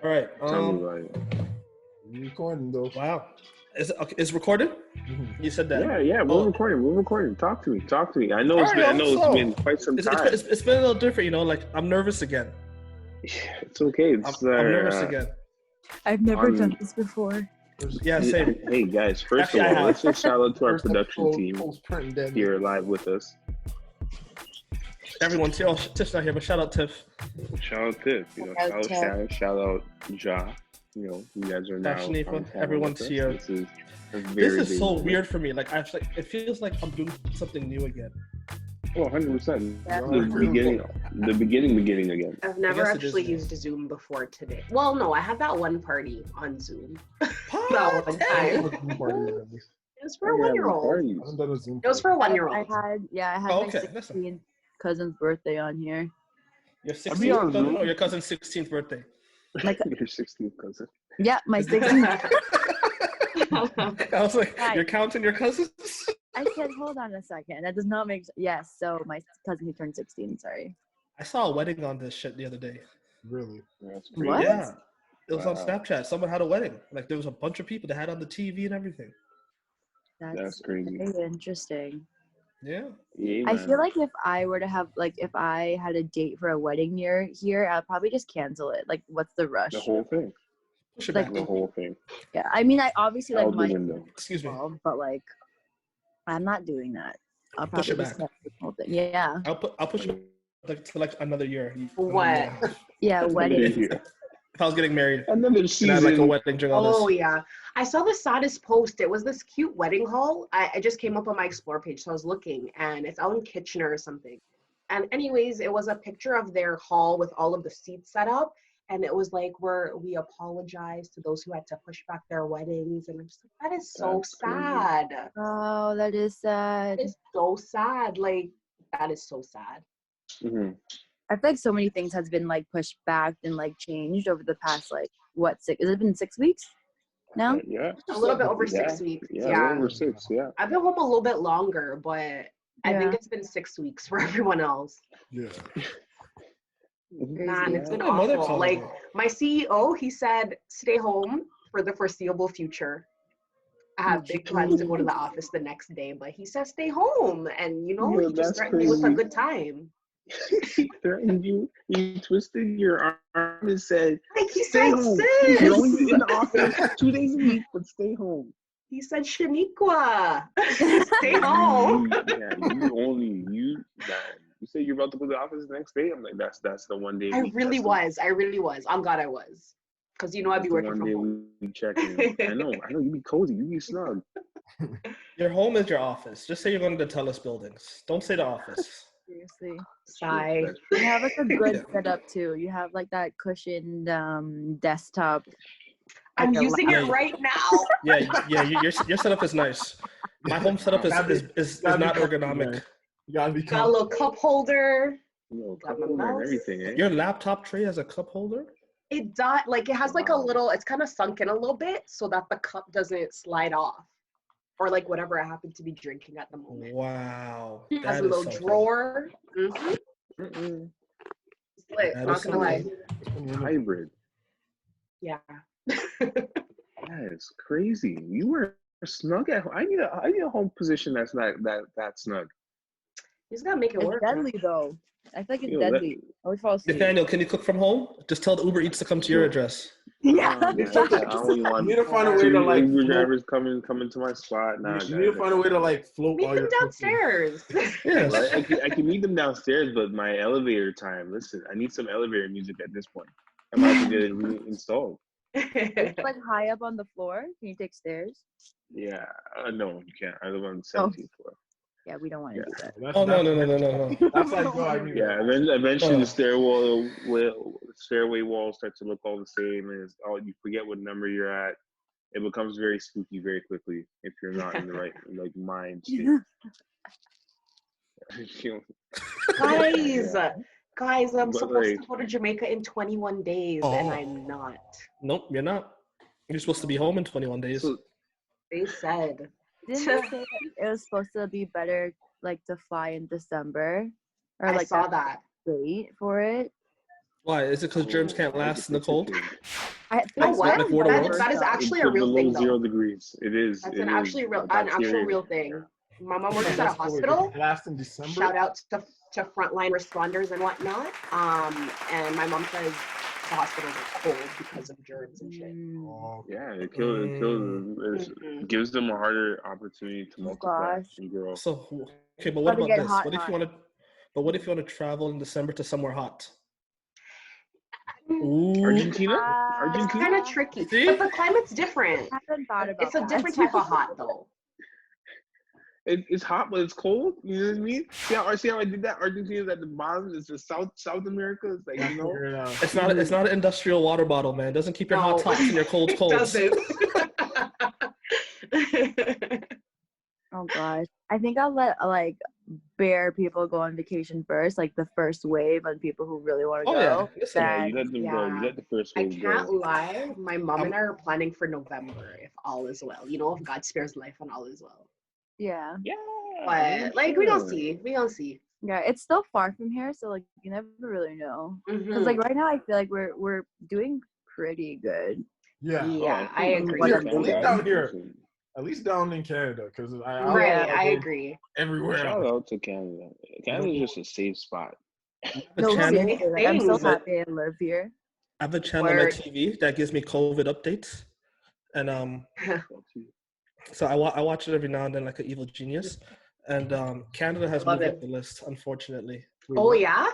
All right. Tell me about it. You're recording though. Wow. Is it okay, is recorded? You said that. Yeah, we're recording. We're recording. Talk to me. I know it's been quite some time. It's been a little different, you know. Like I'm nervous again. It's okay. I'm nervous again. I've never done this before. Yeah, same. Hey guys, first of all, let's just shout out to our production team here live with us. Everyone's here. Oh, Tiff's not here, but shout out Tiff. Shout out Tiff. You know, shout out Shannon. Shout out Ja. You know, you guys are now. Everyone's here. This is so weird for me. Like it feels like I'm doing something new again. Oh, 100%. The beginning again. I've never actually used Zoom before today. Well, no, I had that one party on Zoom. That one time. It was for a 1-year-old. It was for a 1-year-old. I had my 16th cousin's birthday on here. Your 16th cousin or your cousin's 16th birthday? Your 16th cousin. Yeah, my 16th. I was like, you're counting your cousins? I said, hold on a second. That does not make sense. Yes, so my cousin, he turned 16, sorry. I saw a wedding on this shit the other day. Really? What? Yeah. It was on Snapchat. Someone had a wedding. Like, there was a bunch of people that had on the TV and everything. That's crazy. Very interesting. Yeah. I feel like if I were to have, like, if I had a date for a wedding here, I'll probably just cancel it. Like, what's the rush? The whole thing. Like, the whole thing. Yeah, I mean, I obviously like my excuse me, but like, I'm not doing that. I'll push probably it back. The whole thing. Yeah. I'll push it to like another year. What? Yeah, wedding. If I was getting married, another season. I had like a wedding during all this. Oh yeah, I saw the saddest post. It was this cute wedding hall. I just came up on my Explore page, so I was looking, and it's out in Kitchener or something. And anyways, it was a picture of their hall with all of the seats set up. And it was like, we apologize to those who had to push back their weddings. And I'm just like, that is so sad. Oh, that is sad. It's so sad. Like, that is so sad. Mm-hmm. I feel like so many things has been like pushed back and like changed over the past, like, what, has it been 6 weeks now? Yeah. A little bit over 6 weeks. Yeah. Over 6, yeah. I've been home a little bit longer, but I think it's been 6 weeks for everyone else. Yeah. Man, it's been awful. Like, my CEO, he said, stay home for the foreseeable future. I have big plans to go to the office the next day, but he says stay home. And, you know, he just threatened me with a good time. He threatened you. He twisted your arm and said, like he stay said, home. Sis. You're only in the office 2 days a week, but stay home. He said, Shaniqua, stay home. You say you're about to go to the office the next day? I'm like, that's the one day. I really was. I'm glad I was. Because, you know, I'd be working from home. We check in. I know. You be cozy. You be snug. Your home is your office. Just say you're going to the TELUS buildings. Don't say the office. Seriously. Shy. You have like a good setup too. You have like that cushioned desktop. I'm using it right now. Your setup is nice. My home setup is not ergonomic. Got a little cup holder. Cup holder and everything, eh? Your laptop tray has a cup holder? It does. Like, it has like a little, it's kind of sunk in a little bit so that the cup doesn't slide off. Or like whatever I happen to be drinking at the moment. Wow. It has a little drawer. Mm-hmm. It's lit, not gonna lie. Hybrid. Yeah. That's crazy. You were snug at home. I need a home position that's not that snug. You just gotta make it work. It's deadly though. I feel like it's deadly. I would fall asleep. Nathaniel, can you cook from home? Just tell the Uber Eats to come to your address. Yeah. I don't need to find a way to like Uber drivers coming to my spot. You need to find a way to like float meet them downstairs. Yeah, I can meet them downstairs, but my elevator time. Listen, I need some elevator music at this point. I'm about to get it reinstalled. It's like high up on the floor. Can you take stairs? Yeah, no, you can't. I live on the 17th floor. Yeah, we don't want to do that. No. That's like, yeah, eventually the stairway walls start to look all the same, and you forget what number you're at. It becomes very spooky very quickly if you're not in the right like mind state. Guys, I'm supposed to go to Jamaica in 21 days, and I'm not. Nope, you're not. You're supposed to be home in 21 days. They said. Didn't they say it was supposed to be better, like, to fly in December? Or I like saw that. Wait for it. Why? Is it because germs can't last in the cold? I You know feel what? like War of the Worlds? That is actually a It's real below thing, 0 though. degrees. It is. That's it an is actually real, a an actual bacteria. real thing. My mom works at a That's the way hospital. it lasts in December. Shout out to frontline responders and whatnot. And my mom says the hospitals are cold because of germs and shit. Oh, Yeah, it kills them. It gives them a harder opportunity to multiply gosh. and grow. So, okay, but what How to about get this? hot, What if you want to? But what if you want to travel in December to somewhere hot? Ooh. Argentina? It's Argentina? kind of tricky, See? but the climate's different. I haven't thought about It's a that. different type of hot, though. It's hot, but it's cold. You know what I mean? See how I did that? Argentina's at the bottom. It's the South America. It's like, you know. figure it out. It's not an industrial water bottle, man. It doesn't keep your hot tots and your cold It colds. doesn't. Oh gosh, I think I'll let like bare people go on vacation first, like the first wave of people who really want to Oh go. yeah, listen. Yeah, Then, you let them go. yeah. You let the first I wave can't go. lie. My mom and I are planning for November if all is well. You know, if God spares life and all is well. yeah, Yeah. But like we don't sure. see. We don't see. yeah, it's still far from here, so like you never really know. Because Mhm. like right now, I feel like we're doing pretty good. Yeah. Yeah, Oh, I agree. What Yeah, I'm at least doing. down here. At least down in Canada, because Right, I agree. everywhere Shout else. out to Canada. Canada's just a safe spot. The No, channel, seriously, like, I'm so things. happy I live here. I have a channel on my Word. TV that gives me COVID updates, and so I watch it every now and then like an evil genius, and Canada has Love moved it. up the list, unfortunately. Oh yeah.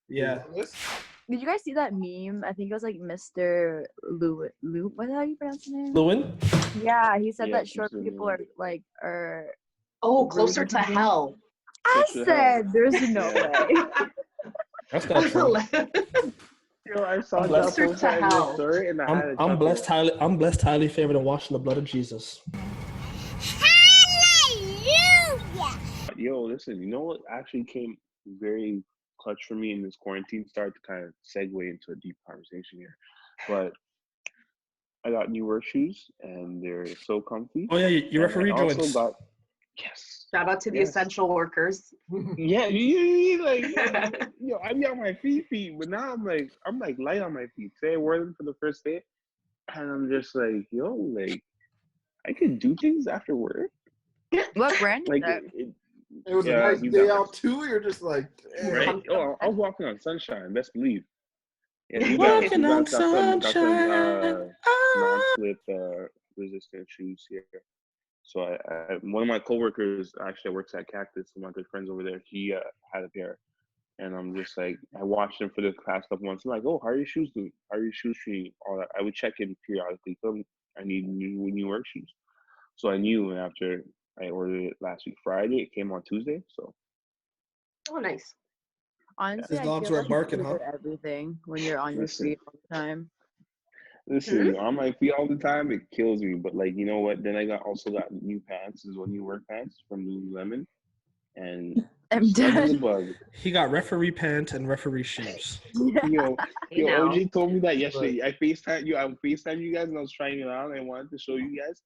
Yeah, Did you guys see that meme? I think it was like Mr. Lou. What the hell you pronounce his name? Lewin. Yeah, he said Yeah, that short Mr. people Lewin. are. Oh, Rude closer or to something? hell. I Closer to said hell. there's no Yeah. way. That's not true. Yo, I saw I'm that blessed. Closer post to in the hell. story, and I had a I'm chuckle. blessed, highly favored, and washed in the blood of Jesus. Yo, listen, you know what actually came very clutch for me in this quarantine? Started to kind of segue into a deep conversation here, but I got new work shoes, and they're so comfy. Oh yeah, your And I referee also joints. got yes. Shout out to the Yes. essential workers. Yeah, you like yo, I be on my feet, but now I'm like light on my feet. Today I wore them for the first day, and I'm just like, yo, like I can do things after work. What brand is Like that? It was a Yeah, nice you day got out too. You're just like, damn. right? Oh, I was walking on sunshine. Best believe. Yeah, you Walking on got some sunshine. non-slip resistant shoes here. So I one of my coworkers actually works at Cactus, one of my good friends over there. He had a pair, and I'm just like, I watched him for the past couple months. I'm like, oh, how are your shoes doing? How are your shoes treating? All that. I would check in periodically. I need new work shoes. So I knew, and after I ordered it last week Friday, it came on Tuesday. So Oh, nice. Honestly, His I dogs feel were like barking, you huh? do everything when you're on your Listen. feet all the time. listen, on my feet all the time, it kills me. But like, you know what? Then I also got new pants as well, new work pants from Lululemon, and I'm snug as a done. bug. He got referee pants and referee shoes. Yo, You know. OJ told me that yesterday. I FaceTime you guys, and I was trying it on. I wanted to show you guys,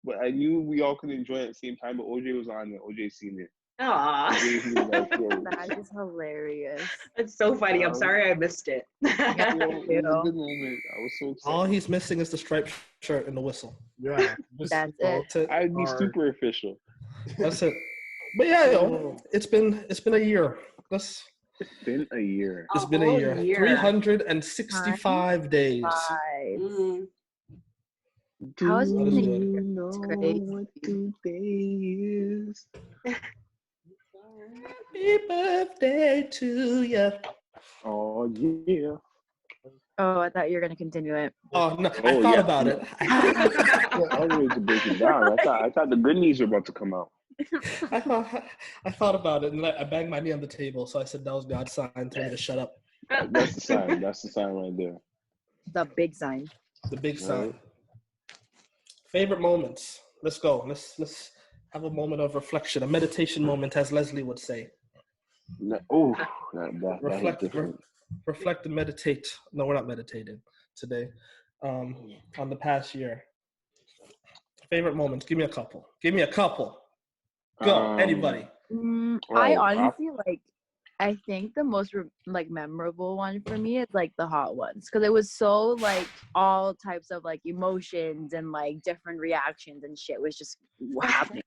but I knew we all could enjoy it at the same time. But OJ was on it. OJ seen it. Aw. OJ, he was like, yo, That is hilarious. It's so funny. I'm sorry I missed it. yo, it was a Ew. good moment. I was so excited. All he's missing is the striped shirt and the whistle. Yeah. Just, That's you know, it. That's it. I'd be Alright. super official. That's it. But yeah, yo, it's been a year. It's been a year. It's been a whole year. year. 365 days. Vibes. Mm. How is it That is been a good. year? It's crazy. What today is? Happy birthday to you. Oh yeah. Oh, I thought you were gonna continue it. Oh no, I Oh, thought yeah. about it. I was ready to break it down. I thought the good news were about to come out. I thought about it, and I banged my knee on the table. So I said that was God's sign telling me to shut up. That's the sign. That's the sign right there. The big sign. The big sign. Right. Favorite moments. Let's go. Let's have a moment of reflection, a meditation moment, as Leslie would say. Oh, that Reflect, is different. reflect and meditate. No, we're not meditating today. On the past year. Favorite moments. Give me a couple. Go. Anybody. I Oh, honestly like I think the most like memorable one for me is like the hot ones, because it was so like all types of like emotions and like different reactions and shit was just happening.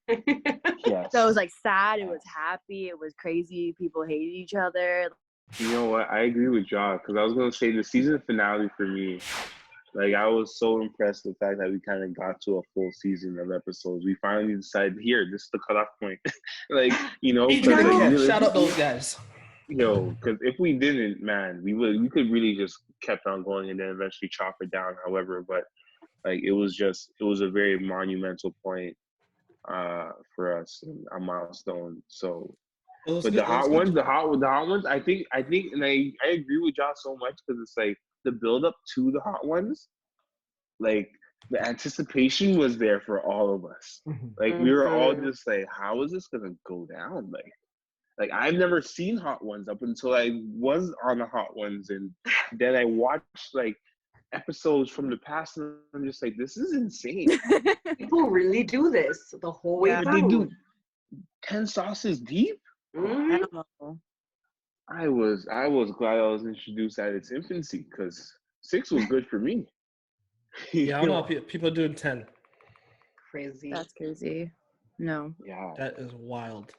Yes. So it was like sad, it was happy, it was crazy, people hated each other. You know what? I agree with John, because I was gonna say the season finale for me, like I was so impressed with the fact that we kind of got to a full season of episodes. We finally decided, here, this is the cutoff point. Like, you know, Shout out those guys. Yo, because if we didn't, man, we could really just kept on going and then eventually chop it down. However, but like it was a very monumental point for us, a milestone. So, but the hot ones, I think, and I agree with Josh so much, because it's like the build up to the hot ones, like the anticipation was there for all of us. Like we were all just like, how is this gonna go down? Like I've never seen hot ones up until I was on the hot ones, and then I watched like episodes from the past, and I'm just like, this is insane. People really do this the whole way But through. they do 10 sauces deep. Mhm. I don't know. I was glad I was introduced at its infancy, because 6 was good for me. Yeah, I don't know. People are doing 10. Crazy. That's crazy. No. Yeah. That is wild.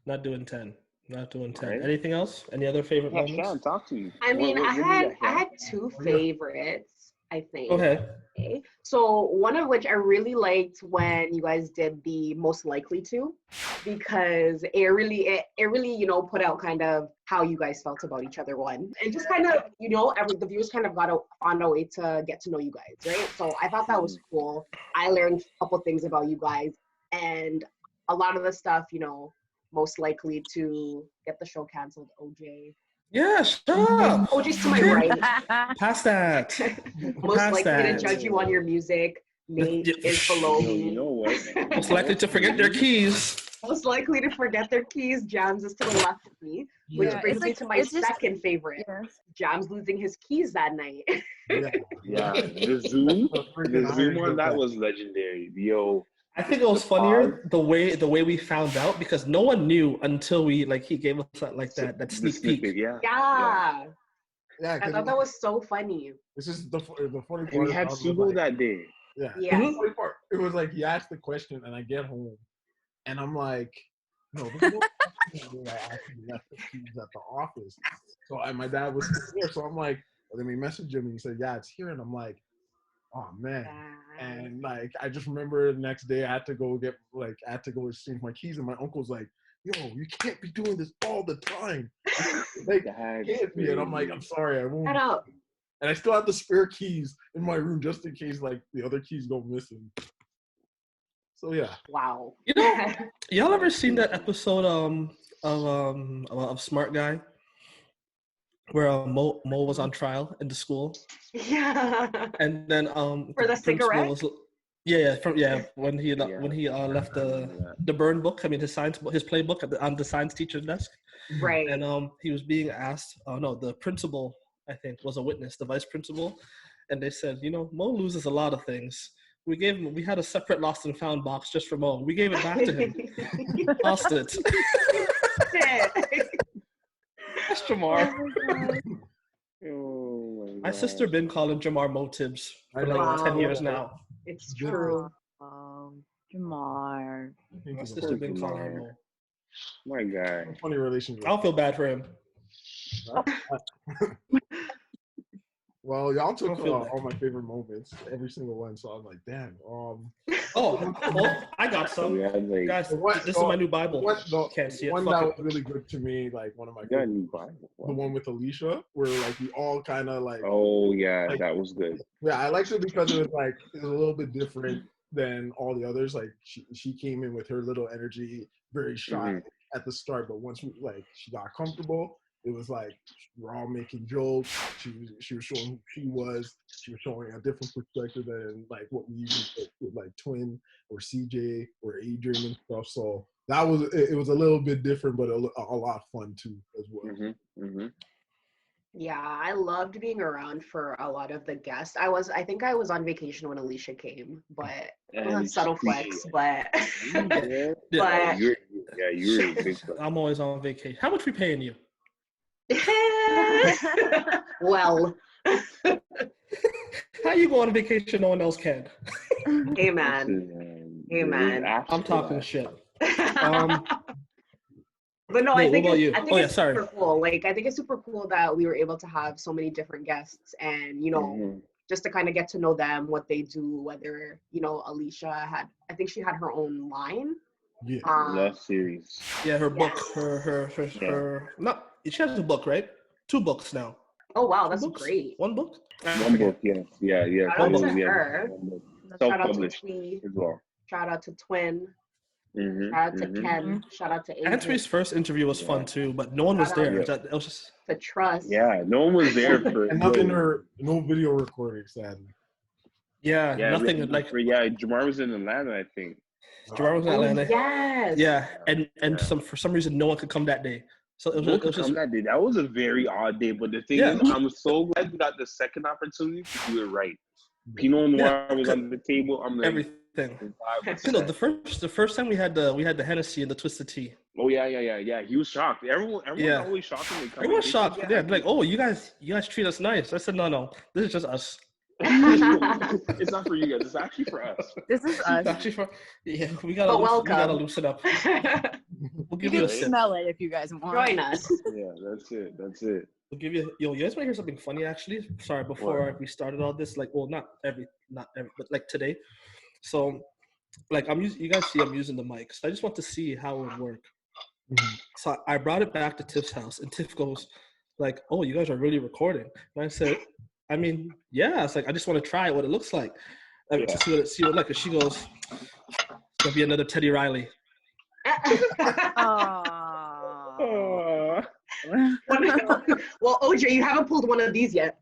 Not doing 10. Not doing 10. Right. Anything else? Any other favorite Yeah, moments? Sean, talk to me. I mean, What do you got, I Sean? had 2 favorites, I think. Go ahead. Okay. So one of which I really liked when you guys did the most likely to, because it really, you know, put out kind of how you guys felt about each other, one, and just kind of, you know, the viewers kind of found a way to get to know you guys, right? So I thought that was cool. I learned a couple things about you guys, and a lot of the stuff, you know, most likely to get the show canceled, OJ. Yeah, shut up. OJ's to my right. Pass that. Most Pass likely that. to judge you on your music. Nate is below Yo, me. you know what? Most likely to forget their keys. Most likely to forget their keys. Jams is to the left of me, which Yeah, brings it's me like- to my it's just- second favorite. Yes. Jams losing his keys that night. Yeah, the zoom on that was legendary. Yo, I think it was funnier the way we found out, because no one knew until he gave us that the sneak peek. snippet, yeah. Yeah. Yeah, I thought that was so funny. this is the funny part. And we had about it was Sugo like- that day. Yeah. Yes. The funny part, it was like he asked the question, and I get home, and I'm like, no, there's no question that I actually left the keys at the office. So my dad was there, so I'm like, let me message him, and he said, yeah, it's here, and I'm like, oh man. And like I just remember the next day I had to go exchange my keys, and my uncle's like, yo, you can't be doing this all the time. Like, can't be. And I'm like, I'm sorry, I won't. Shut up. And I still have the spare keys in my room just in case like the other keys go missing. So yeah. Wow. You know, y'all ever seen that episode of Smart Guy, where Mo was on trial in the school, Yeah. and then For the principal cigarette? was, when he left the burn book, I mean his playbook on the science teacher's desk, Right. and he was being asked, the principal, I think, was a witness, the vice principal, and they said, you know, Mo loses a lot of things. We had a separate lost and found box just for Mo. We gave it back to him. Lost it. That's Jamar. Oh My sister been calling Jamar Mo Tibbs for like 10 years now. It's true. Jamar. My sister been calling him Mo. My guy. Funny relationship. I don't feel bad for him. Well, y'all took I feel bad. all my favorite moments, every single one. So I'm like, damn. I got some. We had like Guys, this is my new Bible. Can't see it. One Fuck that it. was really good to me, like one of my we got a favorite, new Bible. the one with Alicia, where like we all kind of like. Oh yeah, like, that was good. Yeah, I liked it because it was a little bit different than all the others. Like she came in with her little energy, very shy at the start, but once she got comfortable, it was like we're all making jokes. She was showing who she was. She was showing a different perspective than like what we usually get with like Twin or CJ or Adrian and stuff. So that was it was a little bit different, but a lot of fun too as well. Yeah, I loved being around for a lot of the guests. I think I was on vacation when Alicia came, but it was a subtle flex, but Yeah, but you're a big fan. I'm always on vacation. How much we paying you? Well, How you go on vacation no one else can? hey man. Hey, man. I'm talking shit. Um, But no, Nate, I what think about it's, you? I think Oh, yeah, it's sorry. super cool. Like, I think it's super cool that we were able to have so many different guests, and just to kind of get to know them, what they do. Whether Alicia had, I think she had her own line. Yeah. Love series. Yeah, her book, Yes. her. No, she has a book, right? 2 books now. Oh wow, 2 that's books? great. 1 book? I One forget. book, yes. Yeah. Shout out to Yeah, her. one book. Shout out to Self-published Twee. as well. Shout out to Twin. Mm-hmm. Shout out to Ken. Shout out to And Adrian. Twee's first interview was fun too, but no one was Shout out there. Yeah. It was just to Trust. Yeah, no one was there for And no video recording, sadly. nothing like Jamar was in Atlanta, I think. Jamar was in Oh, Atlanta. yes. Yeah, and for some reason no one could come that day. So it was just that day. That was a very odd day, but the thing is, I'm so glad we got the second opportunity to do it right. Pinot Noir was on the table. I'm like everything. The first time we had the Hennessy and the Twisted Tea. Oh yeah. He was shocked. Everyone always shocked when they come. Everyone's shocked. Yeah, like, oh, you guys treat us nice. I said, no, this is just us. It's not for you guys. It's actually for us. This is It's us. actually for we But gotta welcome. loosen up. We'll give You you a can sip. smell it if you guys want. Join us. Yeah, that's it. We'll give you. You guys want to hear something funny? Actually, sorry. Before we started all this, like, well, not every, but like today. So, like, you guys see, I'm using the mic. So I just want to see how it would work. So I brought it back to Tiff's house, and Tiff goes, like, "Oh, you guys are really recording?" And I said, "I mean, yeah." It's like, I just want to try what it looks like, to see what it like. And she goes, "It's gonna be another Teddy Riley." Aww. Well, OJ, you haven't pulled one of these yet.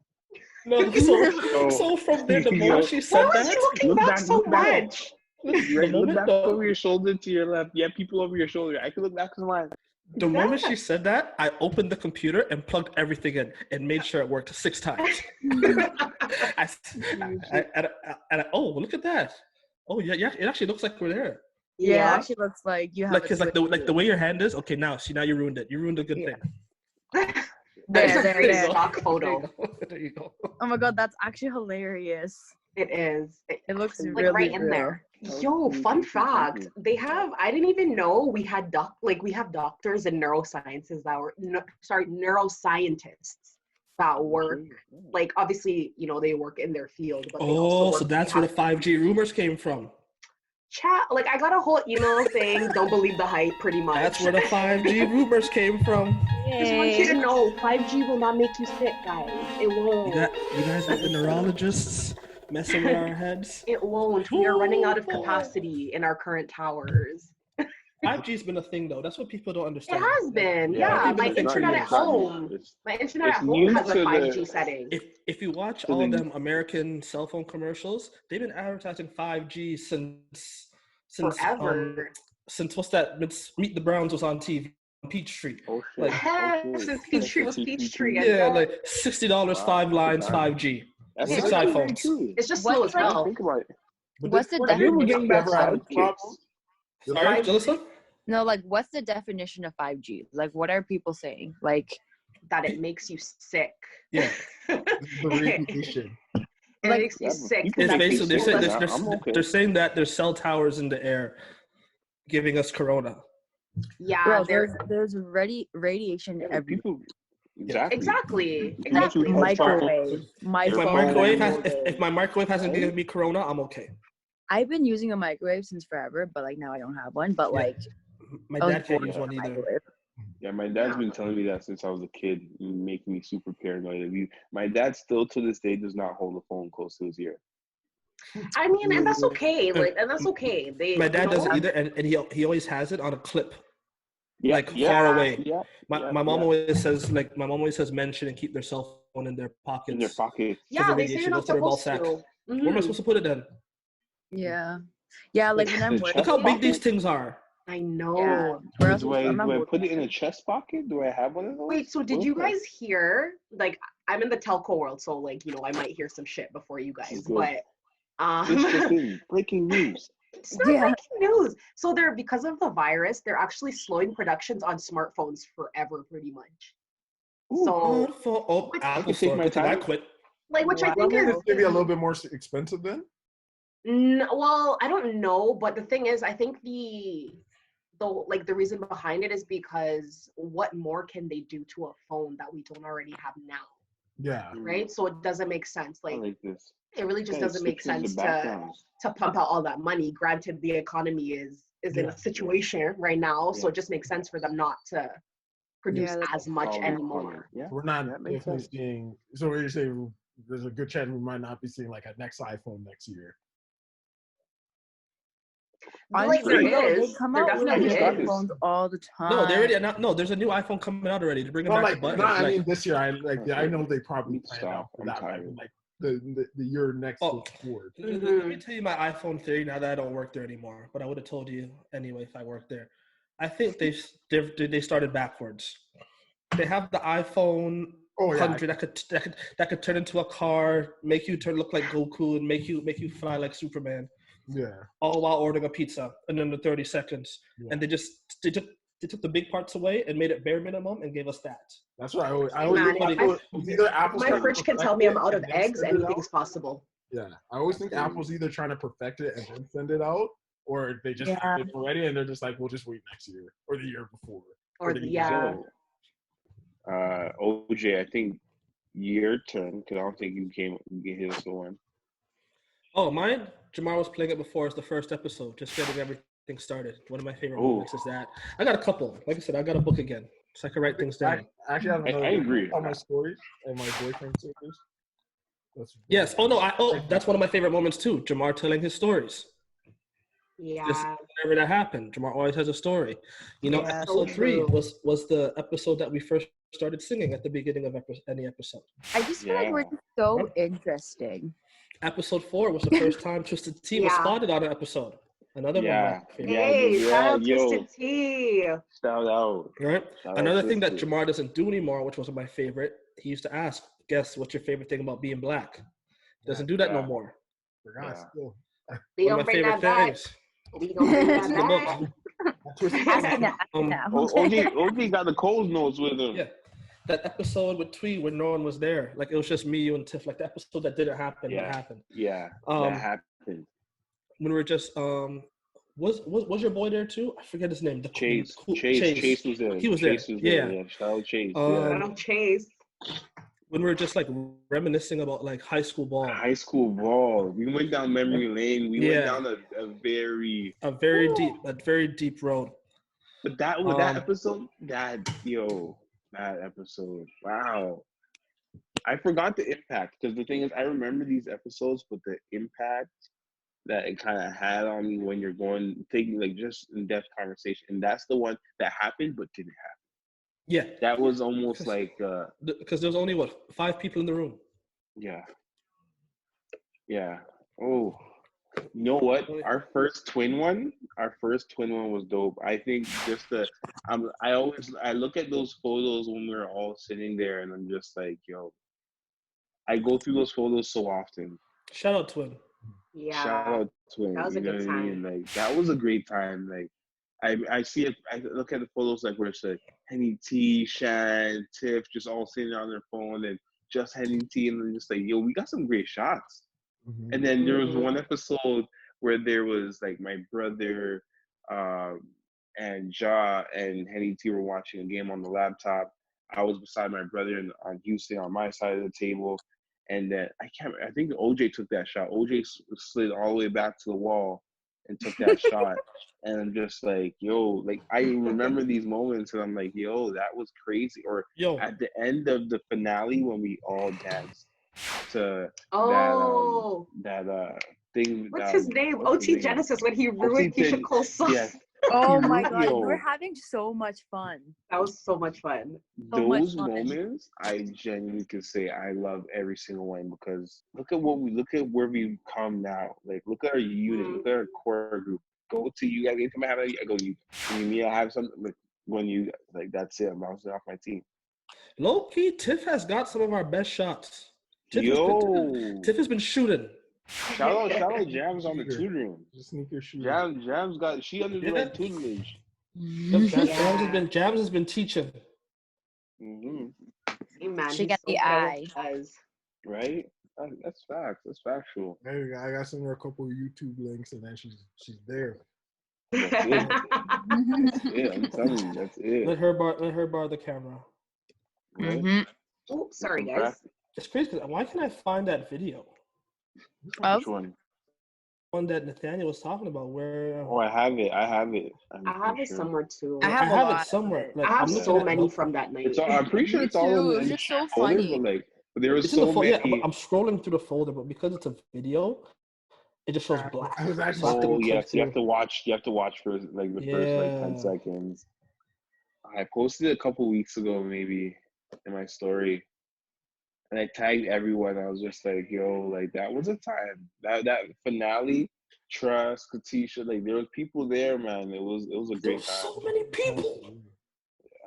No, so from there, the moment she said Why was that, you looking back so much? Look back over your shoulder to your left. Yeah, people over your shoulder. I can look back to mine. The moment she said that, I opened the computer and plugged everything in and made sure it worked 6 times. Oh, look at that. Oh, yeah, it actually looks like we're there. Yeah, it actually looks like you have. Like, cause like the way your hand is. Okay, now you ruined it. You ruined a good thing. There's a There. great stock photo. There you go. Oh my god, that's actually hilarious. It is. It looks Like really right in real. there. Yo, fun fact. They have, I didn't even know we have doctors and neurosciences that were, neuroscientists that work, like, obviously, they work in their field. But they also So that's where the 5G rumors came from. Chat, like, I got a whole email saying, don't believe the hype, pretty much. That's where the 5G rumors came from. Just want you to know, 5G will not make you sick, guys. It won't. You guys got the neurologists messing with our heads. It won't. We are running out of capacity in our current towers. 5G's been a thing, though. That's what people don't understand. It has been, Yeah, My it's internet at home. My internet at home has a 5G setting. If you watch all them American cell phone commercials, they've been advertising 5G since forever. Since since Meet the Browns was on TV on Peachtree. Oh shit. Since Peachtree was Peachtree. Yeah, like $60, 5 lines, 5G. That's 6 iPhones. It's just slow as hell. Think about it. What's the Have you definition ever of had a 5G? problem? Sorry, Jalissa? No, like, what's the definition of 5G? Like, what are people saying? Like, That it makes you sick. Yeah. The radiation. It Like, makes you sick. It's That basically makes you they're saying that there's cell towers in the air giving us corona. Yeah, bro, there's radiation everywhere. People. exactly. Microwave. If my microwave hasn't given me corona, I'm okay. I've been using a microwave since forever, but like now I don't have one. But like, My I was dad can't born use with one a either. microwave. Yeah, my dad's been telling me that since I was a kid, making me super paranoid. My dad still to this day does not hold the phone close to his ear. I mean, and that's okay. And that's okay. My dad doesn't either, and he always has it on a clip, Yeah, far away. Yeah, my mom always says men shouldn't keep their cell phone in their pockets. in their pocket. Yeah, the they say radiation you're not goes to their ball supposed sack. to. Where am I supposed to put it then? Yeah. Like when I'm Look Look working. how big these things are. I know. Yeah. Where else Do I'm not I working. put it in a chest pocket? Do I have one of those? Wait, so did you guys hear, like, I'm in the telco world, so, like, I might hear some shit before you guys, Good. but, This just in, breaking news. it's not breaking news. So because of the virus, they're actually slowing productions on smartphones forever, pretty much. So, Apple take Store. my Good thing I time. quit. like, which I I think mean, is it's maybe a little bit more expensive then. well, I don't know, but the thing is, I think the reason behind it is because what more can they do to a phone that we don't already have now, Yeah. right? So it doesn't make sense. I Like, like this. it really just Yeah, doesn't make switch the sense backgrounds. to pump out all that money. Granted, the economy is in Yeah. a situation right now, so Yeah. it just makes sense for them not to produce Yeah, as much Solid anymore. economy. Yeah. We're not That makes definitely sense. seeing. So you're saying there's a good chance we might not be seeing like a next iPhone next year. Like, Honestly, there no, they is. come There out with definitely new That is. is. iPhones all the time. No, they already no. There's a new iPhone coming out already to bring it No, back like to button. no, I Like, mean this year. I know they probably Need to planned out stop. for I'm that. But I tired. mean, like the year next Oh. forward. let me tell you my iPhone theory now that I don't work there anymore. But I would have told you anyway if I worked there. I think they started backwards. They have the iPhone Oh yeah. 100 that could turn into a car, make you look like Goku, and make you fly like Superman, Yeah. all while ordering a pizza in under 30 seconds. Yeah. And they took the big parts away and made it bare minimum and gave us that. That's what I always Man, think. It's either Apple's My trying to fridge can tell perfect me it I'm out and of then eggs. send it Anything's out. possible. Yeah, I always think Apple's either trying to perfect it and then send it out, or they just have it already and they're just like, we'll just wait next year or the year before. Or the yeah. OJ, I think your turn because I don't think you hit us the one. Oh, mine? Jamar was playing it before. It's the first episode, just getting everything started. One of my favorite moments is that. I got a couple. Like I said, I got a book again, so I can write things down. I actually have another. I agree. On my stories and my boyfriend stories. Yes. Oh no. That's one of my favorite moments too. Jamar telling his stories. Yeah. Just whenever that happened, Jamar always has a story. You know, Yeah, episode so 3 true. was the episode that we first started singing at the beginning of any episode. I just feel like we're just so interesting. Episode 4 was the first time Twisted Tea was Yeah. spotted on an episode. Another one of my favorite. Hey, shout out yo. Twisted Tea. Shout out. Right. Shout Another out thing that Twisted. Jamar doesn't do anymore, which was my favorite, he used to ask, "Guess what's your favorite thing about being black?" Doesn't do that no more. Forgot still. We One gonna of my bring favorite that back. things. We gonna bring This is the that book. back. Asking that. OG got the Coles notes with him. Yeah. That episode with Twee when no one was there. Like it was just me, you, and Tiff. Like the episode that didn't happen, that happened. Yeah. That happened. When we were just was your boy there too? I forget his name. Chase was there. He was Chase there. was Yeah. there. Yeah. Shout out Chase. Shout out Chase. When we were just like reminiscing about like high school ball. High school ball. We went down memory lane. We went down a very deep road. But that episode, that episode, wow. I forgot the impact because the thing is, I remember these episodes, but the impact that it kind of had on me when you're taking like just in-depth conversation, and that's the one that happened but didn't happen. Yeah, that was almost like because there was only 5 people in the room. Yeah. Oh, you know what? Our first twin one was dope. I think just I look at those photos when we were all sitting there, and I'm just like, yo, I go through those photos so often. Shout out twin. Yeah. Shout out twin. That was a good time. Like that was a great time. Like I see it. I look at the photos like where it's like Henny T, Shan, Tiff, just all sitting on their phone, and just Henny T, and then just like, yo, we got some great shots. Mm-hmm. And then there was one episode where there was like my brother and Ja and Henny T were watching a game on the laptop. I was beside my brother on Houston on my side of the table, and then I think OJ took that shot. OJ slid all the way back to the wall and took that shot. And I'm just like, yo, like I remember these moments, and I'm like, yo, that was crazy. Or at the end of the finale when we all danced to that thing. What's his name? OT Genesis when he ruined Keisha Cole's song. Yes. Oh my god, we were having so much fun. That was so much fun. Those moments, I genuinely could say I love every single one, because look at where we've come now. Like, look at our unit, look at our core group. Go to you guys. Anytime I have I go to you. Me, I have something like when you like. That's it. I'm bouncing off my team. Low key, Tiff has got some of our best shots. Tiff has been shooting. Shout out Jams on the tutoring. Sneaker shoe. Jams got she under the right tutelage. Jams has been teaching. Mm-hmm. Man, She he's got so the good at what eye. he does. Right? That's facts. That's factual. Hey, I got sent her a couple of YouTube links, and then she's there. That's it. That's it. I'm telling you, that's it. Let her borrow the camera. Right? Mm-hmm. Oh, sorry, Some guys. practice. It's crazy. 'Cause why can't I find that video? Of? Which one? One that Nathaniel was talking about, where Oh, I have it. I'm I have pretty it sure. somewhere too. I I have a have lot it of somewhere. it. Like I have I'm looking so at many notes. from that night. It's all, I'm pretty sure Me it's all too. It in was the just so folder, funny. but there was It's in the so folder. Yeah, many. I'm scrolling through the folder, but because it's a video, it just shows black. I was actually So I have to Oh click yes, you have through. to watch. You have to watch for like the first like 10 Yeah. seconds. I posted it a couple weeks ago, maybe, in my story, and I tagged everyone. I was just like, "Yo, like that was a time. That finale, Trust, Katisha, like there was people there, man. It was a There were great time. so many people.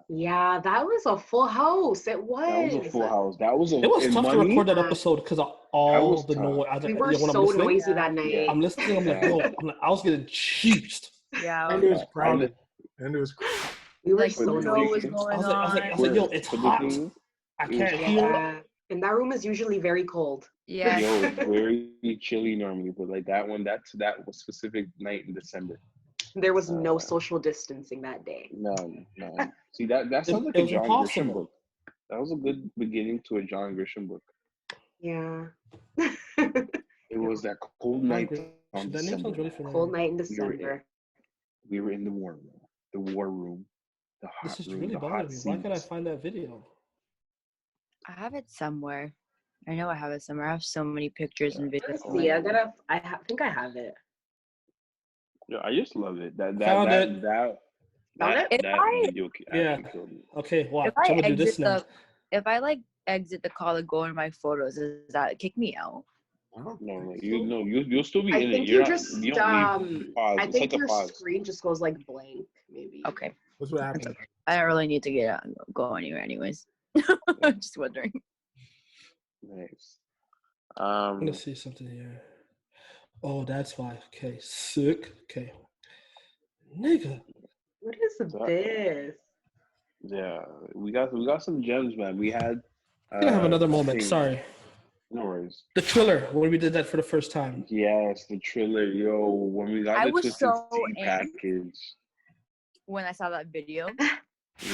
Yeah, that was a full house. It was. That was a full house. That was a It was in tough to money. record that episode because of all was the tough. noise. We were When I'm so listening, noisy Yeah. that night. Yeah. I'm listening. I'm like, yo, I was getting cheesed. Yeah. And it was crowded. And it was crowded. We were Like so the who knows what's noisy. going I was like, yo, it's But the hot. thing, I it was can't hot. hear. Yeah. And that room is usually very cold. Yeah. Yo, it's very chilly normally, but like that was specific night in December. There was no social distancing that day. None. See that sounds like It a was John Grisham impossible. book. That was a good beginning to a John Grisham book. Yeah. It was that cold night on That name sounds December. really familiar. Cold night in December. We were in the war room, the hot This is room, really the hot bothering me. Why can't I seats. find that video? I have it somewhere. I know I have it somewhere. I have so many pictures and videos. Let's on see. my I think I have it. Yeah, I just love it. That Found it. Found it? If I video Yeah. actually killed me. Okay, watch. if I I'm gonna do this exit now. if I like exit the call and go in my photos, does that kick me out? No, you'll still be I in it. think You're you not. just You don't leave. Pause. I It's think like a your pause. screen just goes like blank, maybe. Okay. That's what happened. I don't really need to get out and go anywhere anyways. Just wondering. Nice. I'm gonna see something here. Oh, that's why. Okay, sick. Okay, nigga. What is this? Yeah, we got some gems, man. We had. I think I have another I moment. think- Sorry. No worries. The Triller, when we did that for the first time. Yes, the Triller, yo. When we got I the was Twisted so Tea amped. package. When I saw that video.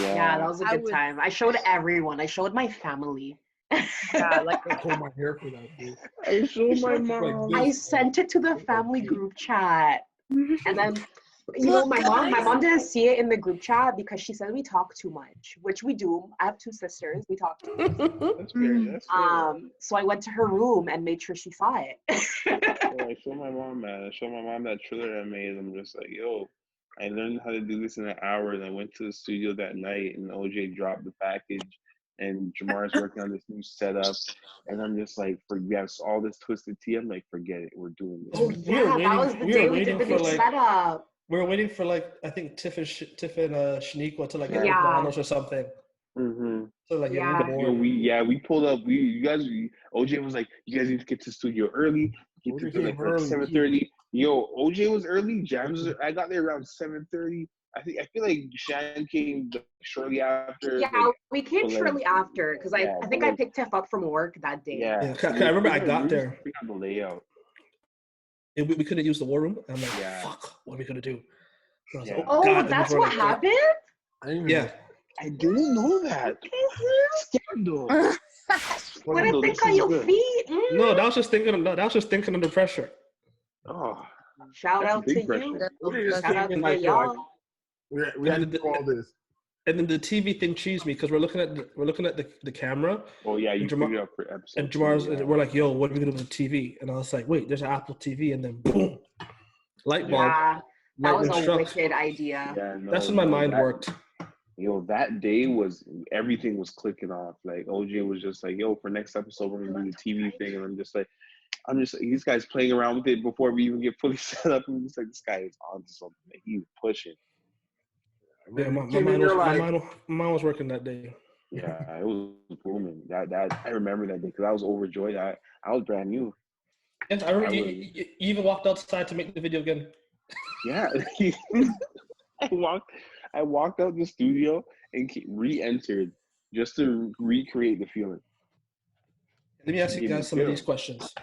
Yeah, that was a I good was- time. I showed everyone. I showed my family. Yeah, like I pulled my hair for that, dude. I showed my Like mom. this. I sent it to the family group chat. And then, you know, my mom didn't see it in the group chat because she said we talk too much, which we do. I have two sisters. We talk too much. That's fair. That's fair. So I went to her room and made sure she saw it. I showed my mom, man. I showed my mom that Triller I made. I'm just like, yo, I learned how to do this in an hour. And I went to the studio that night, and OJ dropped the package. And Jamar's working on this new setup, and I'm just like, yes, all this Twisted Tea. I'm like, forget it, we're doing this. Oh yeah, that was the day we did the new setup. We were waiting for like I think Tiff and Shaniqua to like get Yeah. McDonald's or something. Mm-hmm. So like Yeah. We pulled up. OJ was like, you guys need to get to the studio early. Get OJ to like came early. 7:30. Yo, OJ was early. I got there around 7:30. I feel like Shan came shortly after. Yeah, like, we came but, like, shortly after because yeah, I think but, I like, picked Tiff up from work that day. Yeah, I remember I got there. We got the layout. And we couldn't use the war room. And I'm like, Yeah. fuck, what are we gonna do? So I was Yeah. like, Oh, God. And that's we were what like, happened? I didn't even Yeah. I didn't know that. Scandal. What did they This call is your good. feet? No, that was just thinking under pressure. Oh, Shout that's out big to pressure. you. OJ just Shout came out in to like, y'all. we had to do all this. And then the TV thing cheesed me because we're looking at the camera. Oh yeah, you And Jamar- figured out for episode. And Jamar's, two, yeah. we're like, yo, what are we gonna do with the TV? And I was like, wait, there's an Apple TV, and then boom, light bulb. Yeah, that was lightning a struck. wicked idea. Yeah, no, That's when my mind that, worked. Yo, that day was everything was clicking off. Like OJ was just like, yo, for next episode we're gonna do the TV thing, and I'm just like, these guys playing around with it before we even get fully set up. I'm just like, this guy is on to something. Like, he's pushing. Yeah, my Came in mind there like, was working that day. Yeah, it was booming. That I remember that day because I was overjoyed. I was brand new. Yes, I remember you even walked outside to make the video again. Yeah, I walked out the studio and re-entered just to recreate the feeling. Let me ask you Give guys me some of these feel. questions.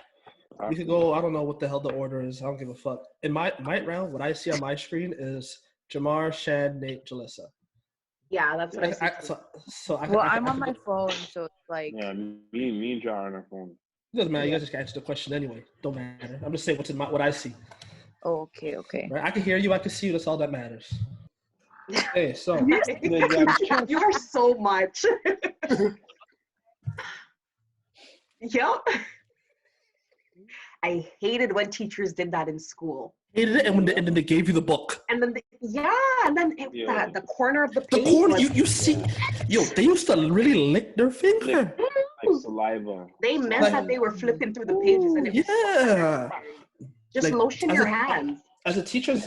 We could go, I don't know what the hell the order is. I don't give a fuck. In my round, what I see on my screen is Jamar, Shan, Nate, Jalissa. Yeah, that's what I see. Well, I'm on my phone, so it's like. Yeah, me and John on our phone. It doesn't matter. You guys just answer the question anyway. Don't matter. I'm just saying what I see. Oh, okay. Right? I can hear you. I can see you. That's all that matters. Okay, so You are so much. Yep. I hated when teachers did that in school. hated it, and then they gave you the book. And then the corner of the The page. corner, was, you see, they used to really lick their finger. Like saliva. They meant that they were flipping through the pages, and it was just lotion your hands. As a teacher,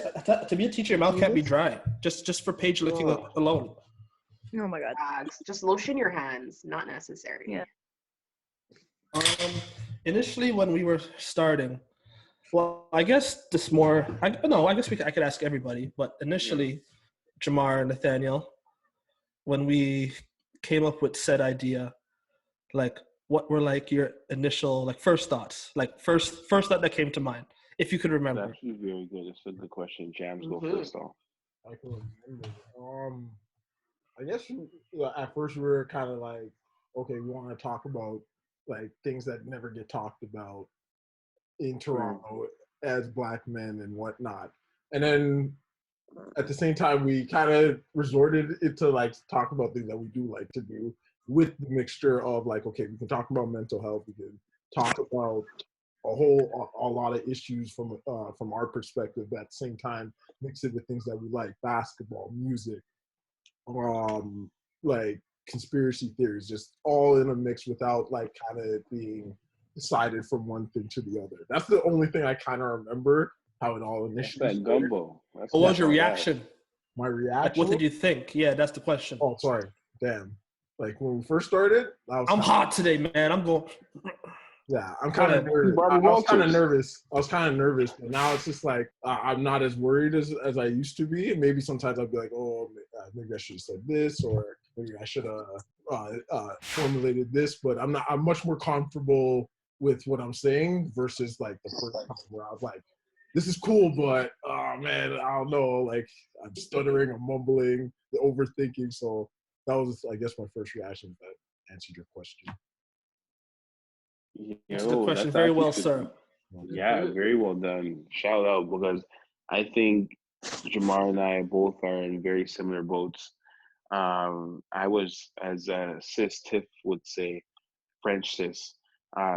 to be a teacher, your mouth can't be dry. Just for page licking alone. Oh my god. Just lotion your hands, not necessary. Yeah. Initially, when we were starting, well, I guess I could ask everybody, but initially, Jamar and Nathaniel, when we came up with said idea, like, what were like your initial, like, first thoughts, like first thought that came to mind, if you could remember? That's actually very good. It's a good question. Jams go first, though. I can remember. I guess at first we were kind of like, okay, we want to talk about like things that never get talked about in Toronto as Black men and whatnot. And then at the same time, we kind of resorted into like talk about things that we do like to do with the mixture of like, okay, we can talk about mental health, we can talk about a lot of issues from our perspective. At the same time, mix it with things that we like: basketball, music, like conspiracy theories, just all in a mix without like kind of being decided from one thing to the other. That's the only thing I kind of remember how it all initially started. Gumbo. What was your reaction? My reaction? Like, what did you think? Yeah, that's the question. Oh, sorry. Damn. Like when we first started, I'm hot today, man. I'm going. Yeah, I'm kind of nervous. I was kind of nervous, but now it's just like I'm not as worried as I used to be. And maybe sometimes I'll be like, oh, maybe I should have said this, or maybe I should have formulated this. But I'm much more comfortable with what I'm saying versus like the first time where I was like, this is cool, but oh man, I don't know. Like I'm stuttering, I'm mumbling, overthinking. So that was, I guess, my first reaction. That answered your question. That's a good question. Very well, sir. Yeah, very well done. Shout out, because I think Jamar and I both are in very similar boats. I was, as sis Tiff would say, French sis,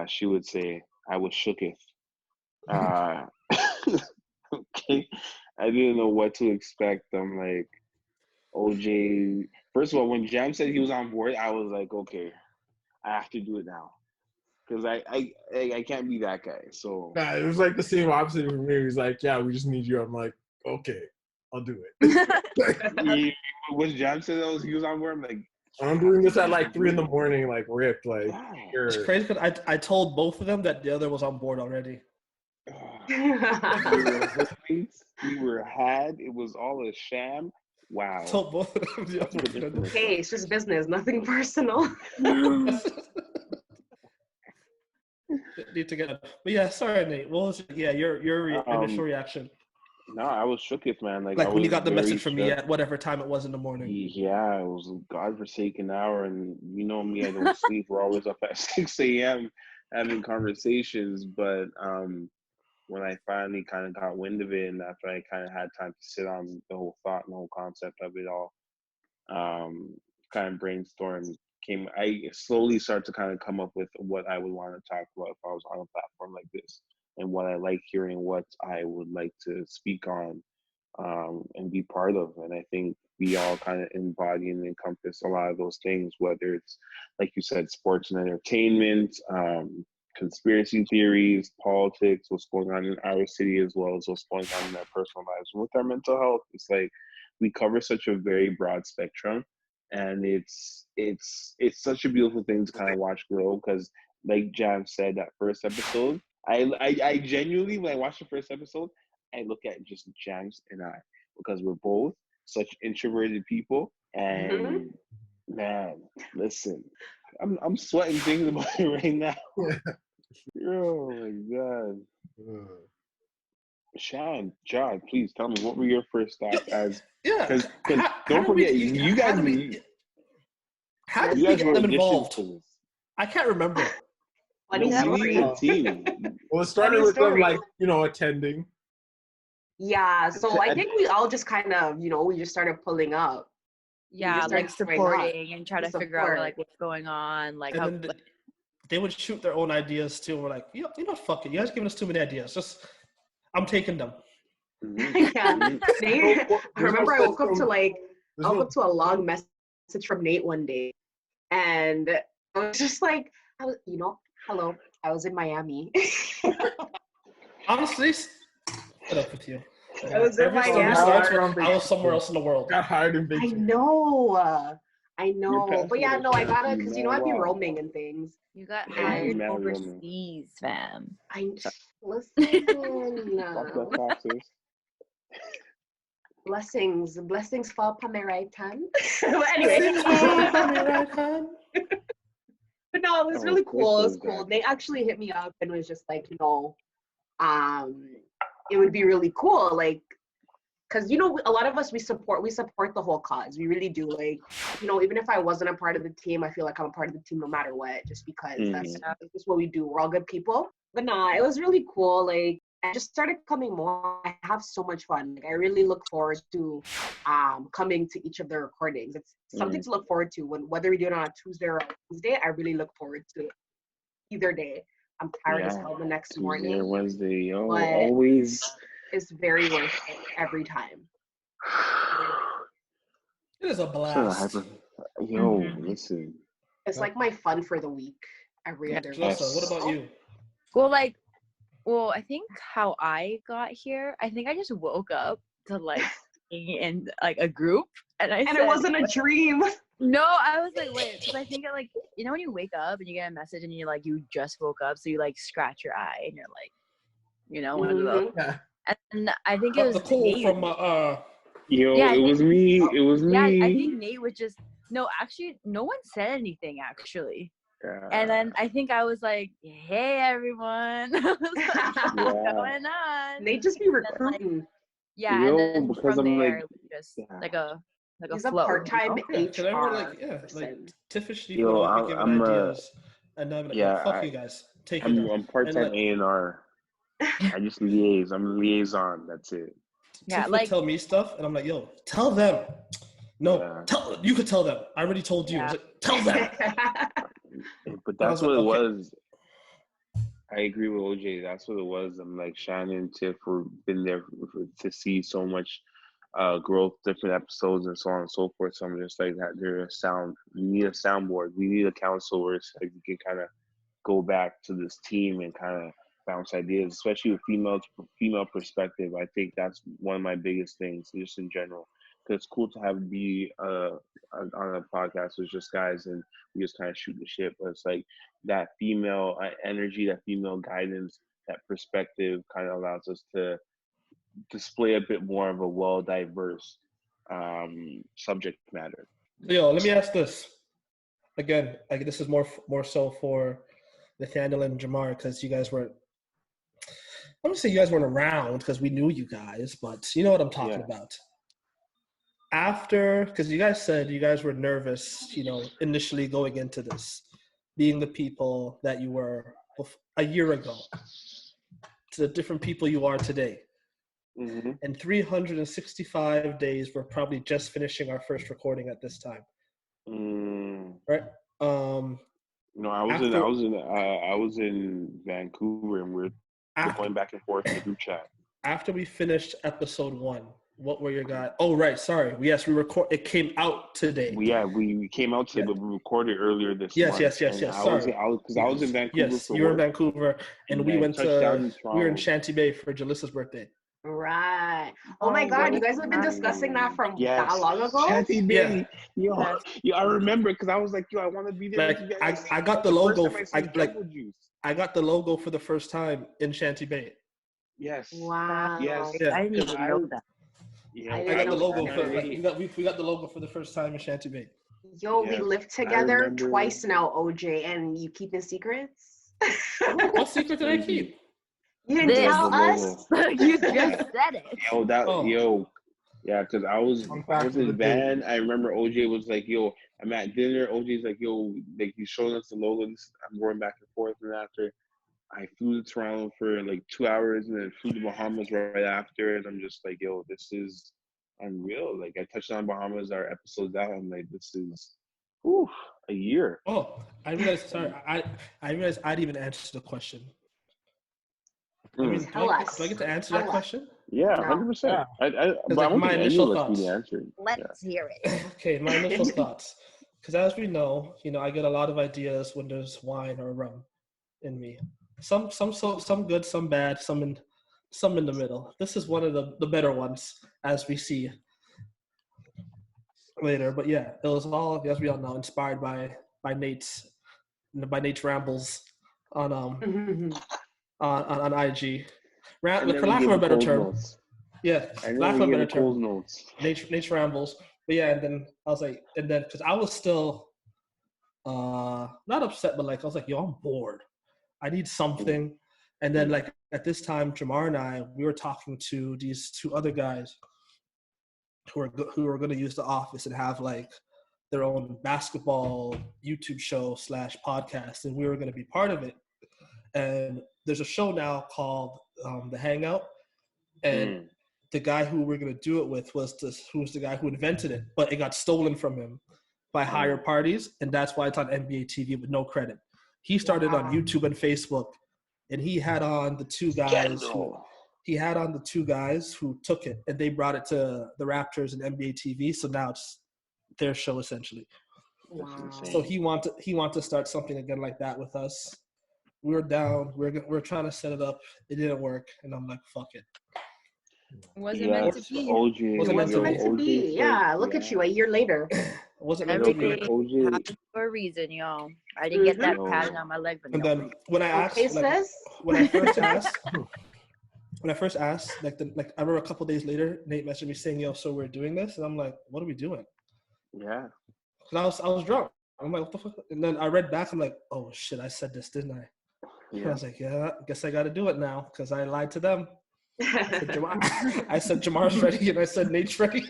she would say, I was shooketh. Okay, I didn't know what to expect. I'm like, OJ. First of all, when Jam said he was on board, I was like, okay, I have to do it now. Because I can't be that guy. So nah, it was like the same opposite for me. He was like, yeah, we just need you. I'm like, okay, I'll do it. When Jam said he was on board, I'm like, I'm doing this at like 3 a.m, like ripped. Like, it's crazy because I told both of them that the other was on board already. We were had. It was all a sham. Wow. I told both of them. Hey, it's just business, nothing personal. Need to get it. But yeah, sorry, Nate. What was your initial reaction? No, I was shooketh, man. Like when you got the message from me at whatever time it was in the morning. Yeah, it was a godforsaken hour, and you know me, I don't sleep. We're always up at 6 a.m. having conversations. But when I finally kind of got wind of it, and after I kind of had time to sit on the whole thought and the whole concept of it all, kind of brainstorm. I slowly start to kind of come up with what I would want to talk about if I was on a platform like this, and what I like hearing, what I would like to speak on, and be part of. And I think we all kind of embody and encompass a lot of those things, whether it's, like you said, sports and entertainment, conspiracy theories, politics, what's going on in our city, as well as what's going on in our personal lives. And with our mental health, it's like we cover such a very broad spectrum. And it's such a beautiful thing to kind of watch grow, because like Jam said, that first episode, I genuinely, when I watched the first episode, I look at just Jams and I, because we're both such introverted people, and Man, listen, I'm sweating thinking about it right now. Oh my god. Sean, John, please tell me, what were your first thoughts as? Yeah. Because don't forget, you guys how did we get were them auditions involved? for this. I can't remember. Funny No, we story. need a team. Well, it started Funny with them, story. like, attending. Yeah, so I think we all just kind of, we just started pulling up. Yeah, just like started showing up supporting and try to figure out like what's going on, like And how. then they would shoot their own ideas too. We're like, you know, fuck it. You guys giving us too many ideas. Just, I'm taking them. Yeah. Nate, I remember I woke up to a long message from Nate one day, and I was just like, hello, I was in Miami. Honestly, what up with you? I was in Every story Miami. starts with, I was somewhere else in the world. Got hired in I vacation. know. But yeah, no, I gotta, because I'd be wow. roaming and things. You got Yeah, hired man, overseas, fam. Listen. Fuck that taxes. Blessings fall upon my right hand. But anyway. But no, it was really cool. It was cool. They actually hit me up and was just like, it would be really cool, like, because a lot of us we support the whole cause. We really do. Like, even if I wasn't a part of the team, I feel like I'm a part of the team no matter what, just because that's just what we do. We're all good people. But nah, it was really cool. Like, I just started coming more. I have so much fun. Like, I really look forward to coming to each of the recordings. It's something to look forward to. Whether we do it on a Tuesday or a Wednesday, I really look forward to either day. I'm tired as hell the next morning. Tuesday or Wednesday, always. It's very worth it every time. It is a blast. Listen. It's like my fun for the week every other week. So what about you? Well, I think how I got here, I think I just woke up to like being in like a group, and it wasn't a dream. No, I was like, wait, because I think it, like, when you wake up and you get a message and you're like, you just woke up, so you like scratch your eye and you're like, one of those. Yeah. And I think it was the call Nate. from it was me. It was me. Yeah, I think Nate was just actually, no one said anything actually. Yeah. And then I think I was like, hey everyone, what's going on? Nate just be recruiting. And then because from I'm there, like, just like a he's flow. a part-time HR. Like Tiffany be giving ideas, and I'm like, fuck you guys, take it. I'm part-time A&R. I just liaise. I'm a liaison. That's it. Yeah, Tiff would tell me stuff, and I'm like, yo, tell them. No, you could tell them. I already told you. I was like, tell them. But that's what it was. I agree with OJ. That's what it was. I'm like, Shannon and Tiff were been there to see so much growth, different episodes, and so on and so forth. So I'm just like, there's a sound. We need a soundboard. We need a council where it's like we can kind of go back to this team and kind of bounce ideas, especially with female perspective. I think that's one of my biggest things, just in general. Because it's cool to be on a podcast with just guys and we just kind of shoot the shit. But it's like that female energy, that female guidance, that perspective kind of allows us to display a bit more of a well-diverse subject matter. Yo, let me ask this. Again, like this is more so for Nathaniel and Jamar, because you guys weren't, I'm going to say you guys weren't around because we knew you guys, but you know what I'm talking about. After, because you guys said you guys were nervous, initially going into this, being the people that you were a year ago to the different people you are today. Mm-hmm. And 365 days, we're probably just finishing our first recording at this time. Right? No, I was in Vancouver, and we're going back and forth in the group chat. After we finished episode 1, what were your guys? Oh, right. Sorry. Yes, we record. It came out today. We came out today, but we recorded earlier this month. Yes. Sorry. I was in Vancouver. Yes, you were in Vancouver, and we were in Shanty Bay for Jalissa's birthday. Right. Oh my God, you guys have been discussing that from that long ago? Shanty Bay. Yo, I remember because I was like, I want to be there. Like, I got the logo. I got the logo for the first time in Shanty Bay. Yes. Wow. Yes. Yeah. I didn't even know that. Yeah, I got the logo. We got the logo for the first time in Shanty Bay. Yo, we Yes, lived I together remember. twice now, OJ, and you keeping secrets? What secret did I keep? You didn't This. tell The us? logo. You just Yeah. said it. Yo, yeah, because I was Fun fact in of the day. van. I remember OJ was like, yo, I'm at dinner. OJ's like, yo, like he's showing us the logo. I'm going back and forth, and after I flew to Toronto for like 2 hours, and then flew to Bahamas right after, and I'm just like, yo, this is unreal. Like I touched on Bahamas, our episodes out. I'm like, this is, whew, a year. Oh, I realized. Sorry, I realized I didn't even answer the question. I mean, Tell us. do I get to answer Tell that us. question? Yeah, No. 100%. Yeah. But I like, don't my think any initial of us really thoughts. answered. Let's hear it. Okay, my initial thoughts. Because as we know, I get a lot of ideas when there's wine or rum in me. Some good, some bad, some in the middle. This is one of the better ones, as we see later. But yeah, it was all, as we all know, inspired by Nate's rambles on on IG. And then For we lack gave of a the better Coles term. notes. Yeah, And lack then of we a gave better the Coles term. notes. Nature rambles. But yeah, and then I was like, and then because I was still not upset, but like I was like, yo, I'm bored. I need something. And then like at this time, Jamar and I, we were talking to these two other guys who were going to use the office and have like their own basketball YouTube show / podcast, and we were going to be part of it. And there's a show now called The Hangout, and the guy who we're going to do it with who was the guy who invented it, but it got stolen from him by higher parties, and that's why it's on NBA TV with no credit. He started on YouTube and Facebook, and he had on the two guys who took it, and they brought it to the Raptors and NBA TV. So now it's their show essentially. Wow. So he wanted to start something again like that with us. We were down. We were trying to set it up. It didn't work, and I'm like, fuck it. Wasn't meant to be. OG. It Wasn't wasn't meant to be. Yeah, look at you a year later. It wasn't meant to be. Everything OG. happened for a reason, y'all. I didn't get that pattern on my leg, but And no. then when I asked, Okay, like, sis? when I first asked, like I remember a couple days later, Nate messaged me saying, "Yo, so we're doing this," and I'm like, "What are we doing?" Yeah. Because I was drunk. I'm like, "What the fuck?" And then I read back. I'm like, "Oh shit, I said this, didn't I?" And I was like, "Yeah, I guess I got to do it now because I lied to them." I said Jamar's ready, and I said Nate's ready.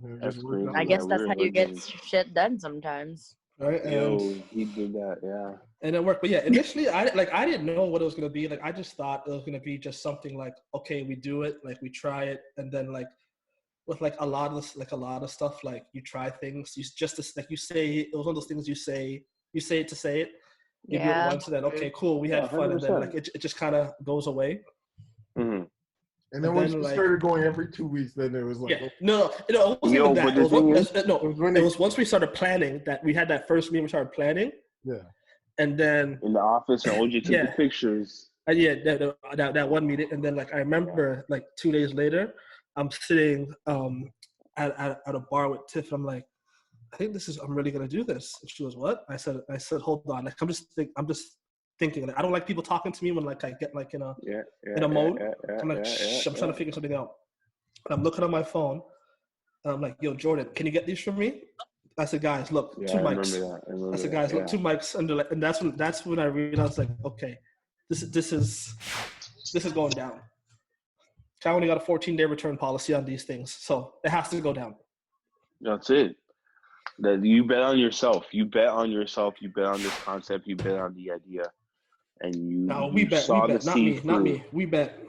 That's crazy. I guess Yeah, that's we how were you get legends. shit done sometimes. Right? Yo, he did that, yeah. And it worked. But yeah, initially I didn't know what it was gonna be. Like I just thought it was gonna be just something like, okay, we do it, like we try it, and then like with like a lot of stuff, like you try things, you just like you say it was one of those things you say it to say it. You do it Yeah. once and then okay, cool, we had fun, and then like it just kind of goes away. Mm-hmm. And then once we started going every 2 weeks, then it was like, yeah, no, it wasn't even that. It was once we started planning that we had that first meeting, we started planning. Yeah. And then in the office, and OG took the pictures. Yeah, that one meeting, and then like I remember like 2 days later, I'm sitting at a bar with Tiff. And I'm like, I think I'm really gonna do this. And she goes, what? I said, hold on. Like I'm just thinking. Like, I don't like people talking to me when like I get like in a mode. I'm like, shh, I'm trying to figure something out. And I'm looking on my phone, and I'm like, yo, Jordan, can you get these for me? I said, guys, look, 2 mics. I said, guys, look, 2 mics. And that's when I realized, like, okay, this is going down. I only got a 14-day return policy on these things, so it has to go down. That's it. That you bet on yourself. You bet on yourself. You bet on this concept. You bet on the idea, and you. No, we bet. Not me. We bet.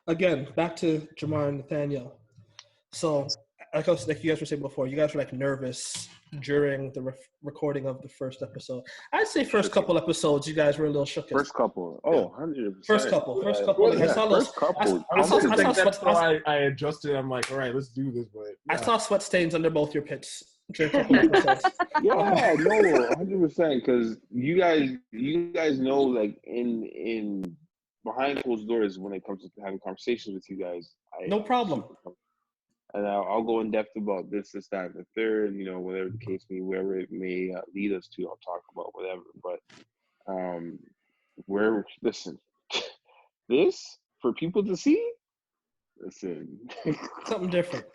Again, back to Jamar and Nathaniel. So, like you guys were saying before, you guys were like nervous during the recording of the first episode. I'd say first couple episodes, you guys were a little shook. First couple. Oh, 100%. First couple. Like, I saw those. That's why I adjusted. I'm like, all right, let's do this. But I saw sweat stains under both your pits during a couple episodes. Yeah, no, 100%. Because you guys know, like in behind closed doors, when it comes to having conversations with you guys, no problem. And I'll go in depth about this, that, and the third, whatever the case may, wherever it may lead us to, I'll talk about whatever. But listen, this for people to see, listen, something different.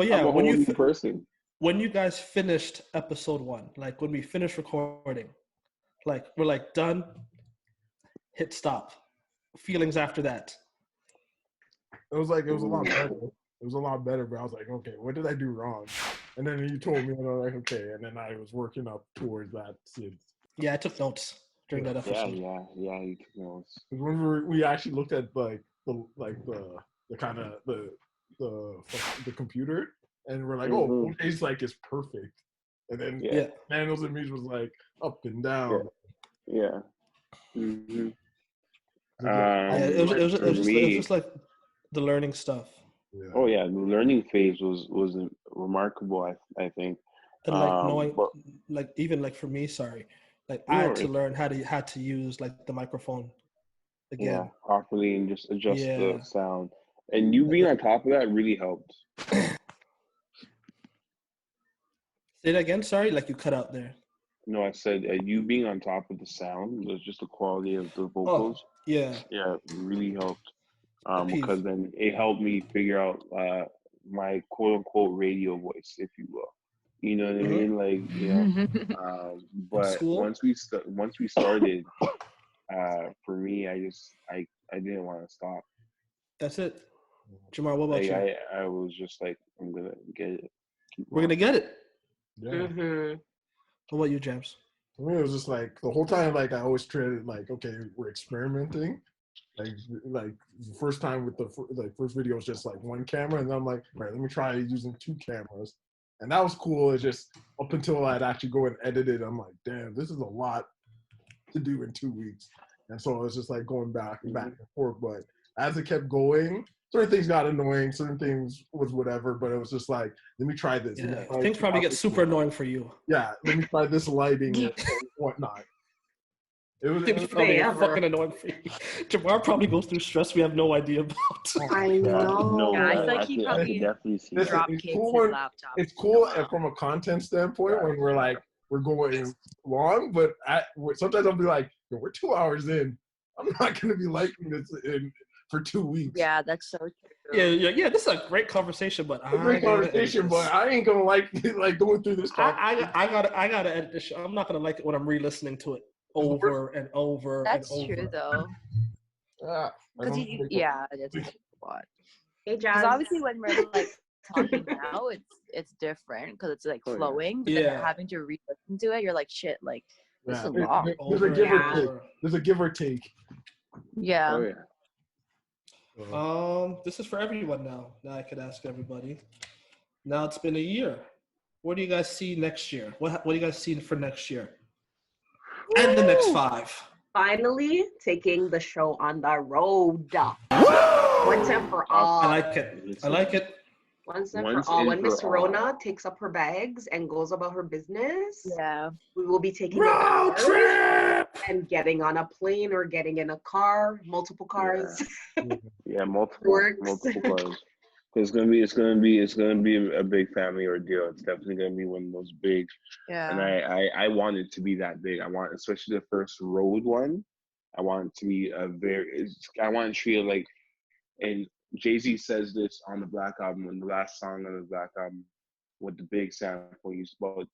But yeah, I'm a whole new person. When you guys finished episode 1, like when we finished recording, like we're like done, hit stop. Feelings after that. It was a lot better. It was a lot better, but I was like, okay, what did I do wrong? And then you told me, and I was like, okay, and then I was working up towards that since. Yeah, I took notes during that episode. Yeah, you took notes. When we actually looked at the computer, and we're like, oh, it's like it's perfect. And then Daniel's image was like up and down. Yeah. Mm-hmm. It was just like the learning stuff. Yeah. Oh yeah, the learning phase was remarkable. I think. And like knowing, like even like for me, like I had to learn how to use like the microphone again. Yeah, properly and just adjust the sound. And you being on top of that really helped. Say that again. Sorry, like you cut out there. No, I said you being on top of the sound, just the quality of the vocals. Yeah, really helped. Because then it helped me figure out my quote unquote radio voice, if you will. You know what I mean? Like, but once we started, for me, I didn't want to stop. That's it. Jamar, what about you? I was just like, I'm gonna get it. We're gonna get it. Yeah. Mm-hmm. What about you, James? For me, it was just like the whole time, like I always treated like, okay, we're experimenting. Like the first time with the first video was just like one camera, and then I'm like, right, let me try using 2 cameras, and that was cool. It's just up until I'd actually go and edit it, I'm like, damn, this is a lot to do in 2 weeks, and so it's just like going back and forth. But as it kept going, certain things got annoying, certain things was whatever, but it was just like, let me try this. Yeah, things probably get super annoying for you. Yeah, let me try this lighting and whatnot. It was probably fucking annoying for you. Jamar probably goes through stress we have no idea about. I know. Yeah, I feel like he probably drop kicks his laptop. It's cool from a content standpoint when we're going long, but sometimes I'll be like, we're 2 hours in. I'm not going to be liking this for 2 weeks. Yeah, that's so true. Yeah. This is a great conversation, but I ain't gonna like going through this. I gotta edit this show. I'm not gonna like it when I'm re-listening to it over and over. That's and over. true though. That's a lot. Hey, Jazz. Because obviously when we're like talking now, it's different because it's like flowing. But then you're having to re-listen to it. You're like, shit, like this is long. There's a give or take. There's a give or take. Yeah. Oh, yeah. This is for everyone now. Now I could ask everybody. Now it's been a year. What do you guys see next year? What do you guys see for next year? And the next 5. Finally taking the show on the road. Once and for all. I like it. Once and for all. When Miss Rona takes up her bags and goes about her business, we will be taking road trip and getting on a plane or getting in a car, multiple cars. Yeah, multiple cars. It's gonna be a big family ordeal. It's definitely gonna be one of those big. Yeah. And I want it to be that big. I want, especially the first road one. I want it to be I want to treat it like, and Jay-Z says this on the Black Album, in the last song on the Black Album, with the big sample, he's about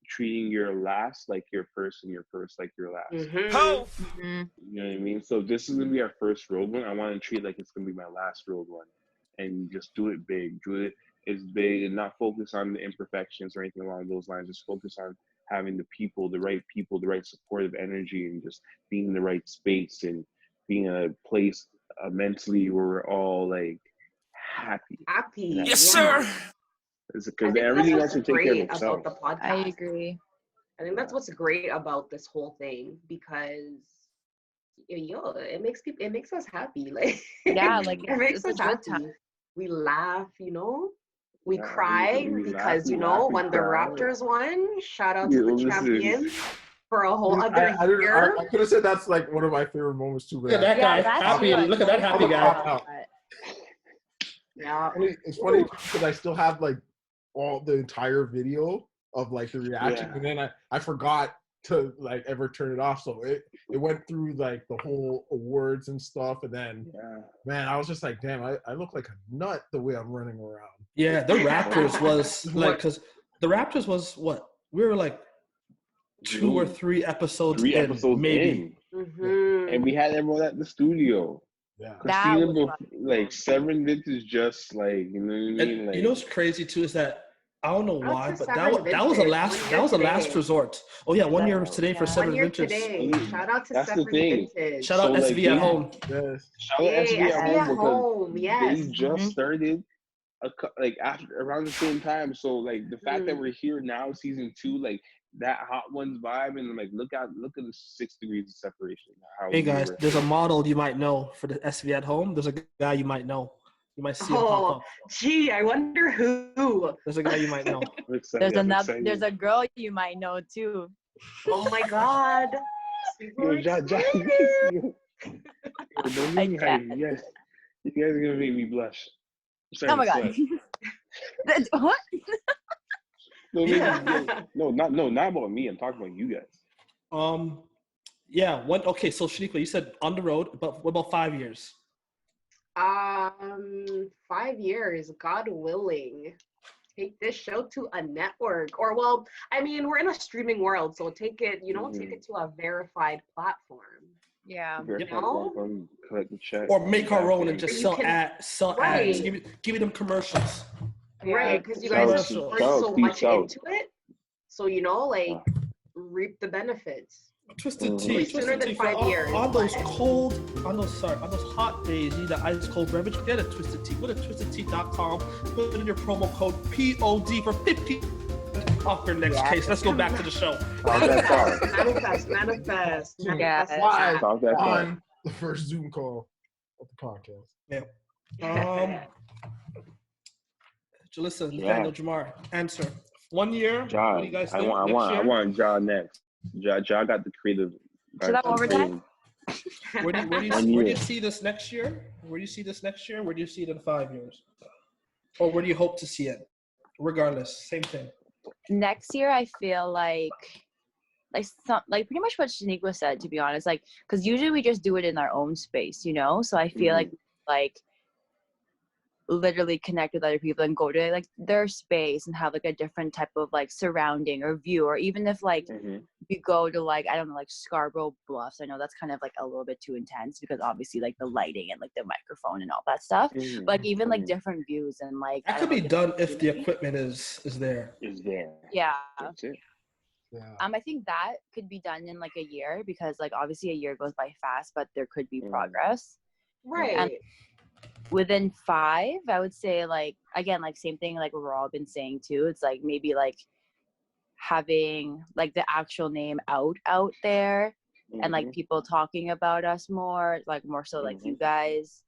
treating your last like your first and your first like your last. Mm-hmm. You know what I mean? So this is gonna be our first road one. I want to treat it like it's gonna be my last road one, and just do it big. Do it as big and not focus on the imperfections or anything along those lines. Just focus on having the right supportive energy, and just being in the right space and being in a place mentally where we're all like happy. Yes, sir. Because everything else will take care of itself. About the podcast. I agree. I think that's what's great about this whole thing, because it makes us happy. Like, yeah, like it makes us happy. We laugh, we cry because when the Raptors won, shout out to the champions for a whole other year. I could have said that's like one of my favorite moments too. Look at that guy, happy. Look at that happy guy. Yeah, it's funny because I still have like all the entire video of like the reaction, and then I forgot to like ever turn it off. So it went through like the whole awards and stuff, and then man, I was just like, damn, I look like a nut the way I'm running around. Yeah, the Raptors was like, because the Raptors was what? We were like 2 or 3 episodes maybe. Mm-hmm. And we had everyone at the studio. Yeah. Christina, like 7 vintage, just like, you know what I mean? And Like, you know what's crazy too is that I don't know why, but that was a last resort. Oh yeah, 1 year today for 7 vintage. Today. Shout out to that's the 7 thing. vintage. Shout out SV at home. Yes. Shout out SV at home because yes. they just started like after around the same time. So like the fact that we're here now, season 2, like that Hot Ones vibe, and like look at the 6 degrees of separation. Hey guys, there's a model you might know for the SV at home. There's a guy you might know. You might see him pop up. Gee, I wonder who. There's a guy you might know. There's a girl you might know too. Oh my God. You guys are gonna make me blush. Oh my God. What? No, not about me. I'm talking about you guys. Yeah. Okay. So Shaniqua, you said on the road, but what about 5 years? 5 years, God willing. Take this show to a network, or well, I mean, we're in a streaming world, so take it, take it to a verified platform. Yeah. Collect the check. Or make our own and just sell ads. Give me them commercials. Right, because you guys have poured so much into it, so reap the benefits. Twisted tea. Sooner than 5 years. On those hot days, you need an ice cold beverage. Get a Twisted Tea. Go to twistedtea.com. Put in your promo code POD for 15% off your next case. Let's go back to the show. Manifest. Live on the first Zoom call of the podcast. Yeah. Jalissa, Nathaniel, Jamar, answer. 1 year. Ja, what do you guys think? I want Ja next. Ja got the creative. Should I overtime? Where do you see this next year? Where do you see this next year? Where do you see it in 5 years? Or where do you hope to see it? Regardless, same thing. Next year, I feel like pretty much what Shaniqua said, to be honest. Like, because usually we just do it in our own space, So I feel like literally connect with other people and go to their space and have a different type of surrounding or view, or even if you go to I don't know, Scarborough Bluffs. I know that's kind of a little bit too intense because obviously the lighting and the microphone and all that stuff. But even different views and that could be done if the equipment is there. Yeah. That's it. Yeah. I think that could be done in a year because obviously a year goes by fast, but there could be progress. Right. And within 5, I would say again, same thing what we're all been saying too. It's maybe having the actual name out there and people talking about us more, more so you guys.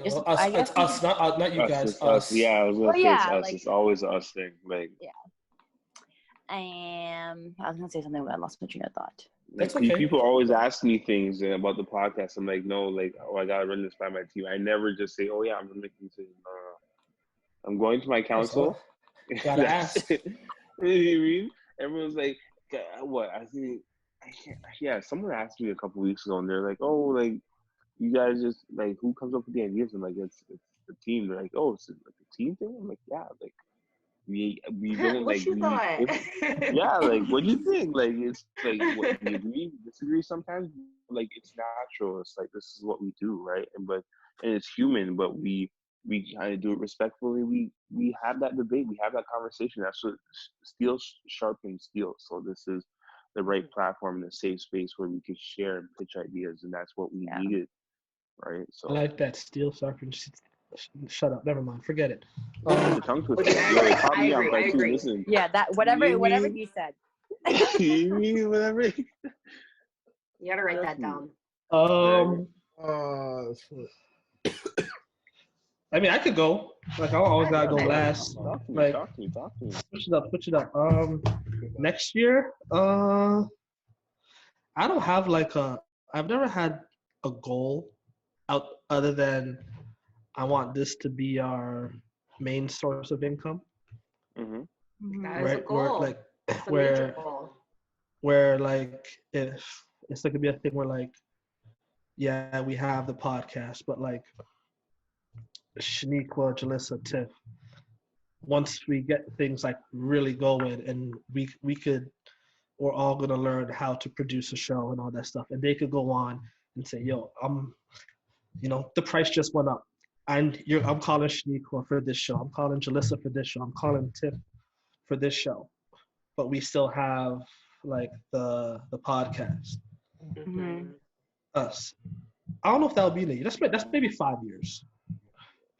Just I guess it's us, not you guys. Us. Yeah, I was gonna say it's us. It's always an us thing. Yeah. I was gonna say something, but I lost my train of thought. That's okay. People always ask me things about the podcast. I'm like, no, I gotta run this by my team. I never just say, oh yeah, I'm gonna make a decision. I'm going to my council. Gotta ask. You know what I mean? Everyone's like, what? I think, yeah. Someone asked me a couple weeks ago, and they're like, oh, you guys just who comes up with the ideas? I'm like, it's the team. They're like, oh, it's a team thing. I'm like, yeah, we don't what you thought? Yeah, what do you think? It's what, we agree, disagree sometimes. It's natural. It's this is what we do, right? And it's human, but we kind of do it respectfully. We have that debate. We have that conversation. That's what steel sharpens steel. So this is the right platform and a safe space where we can share and pitch ideas, and that's what we needed, right? So I like that steel sharpens. Shut up. Never mind. Forget it. The tongue twister. I agree. Listen. Yeah, that whatever he said. Whatever. You gotta write that down. I mean, I could go. I always gotta go last. Talk to me. Switch it up. Next year, I don't have I've never had a goal other than I want this to be our main source of income. That is a goal. Where where like if it's like gonna be a thing where like, yeah, we have the podcast, but like Shaniqua, Jalissa, Tiff, once we get things like really going and we could, we're all gonna learn how to produce a show and all that stuff, and they could go on and say, yo, the price just went up. I'm calling Shaniqua for this show. I'm calling Jalissa for this show. I'm calling Tiff for this show. But we still have like the podcast. Mhm. Us. I don't know if that'll be in a year. That's maybe 5 years.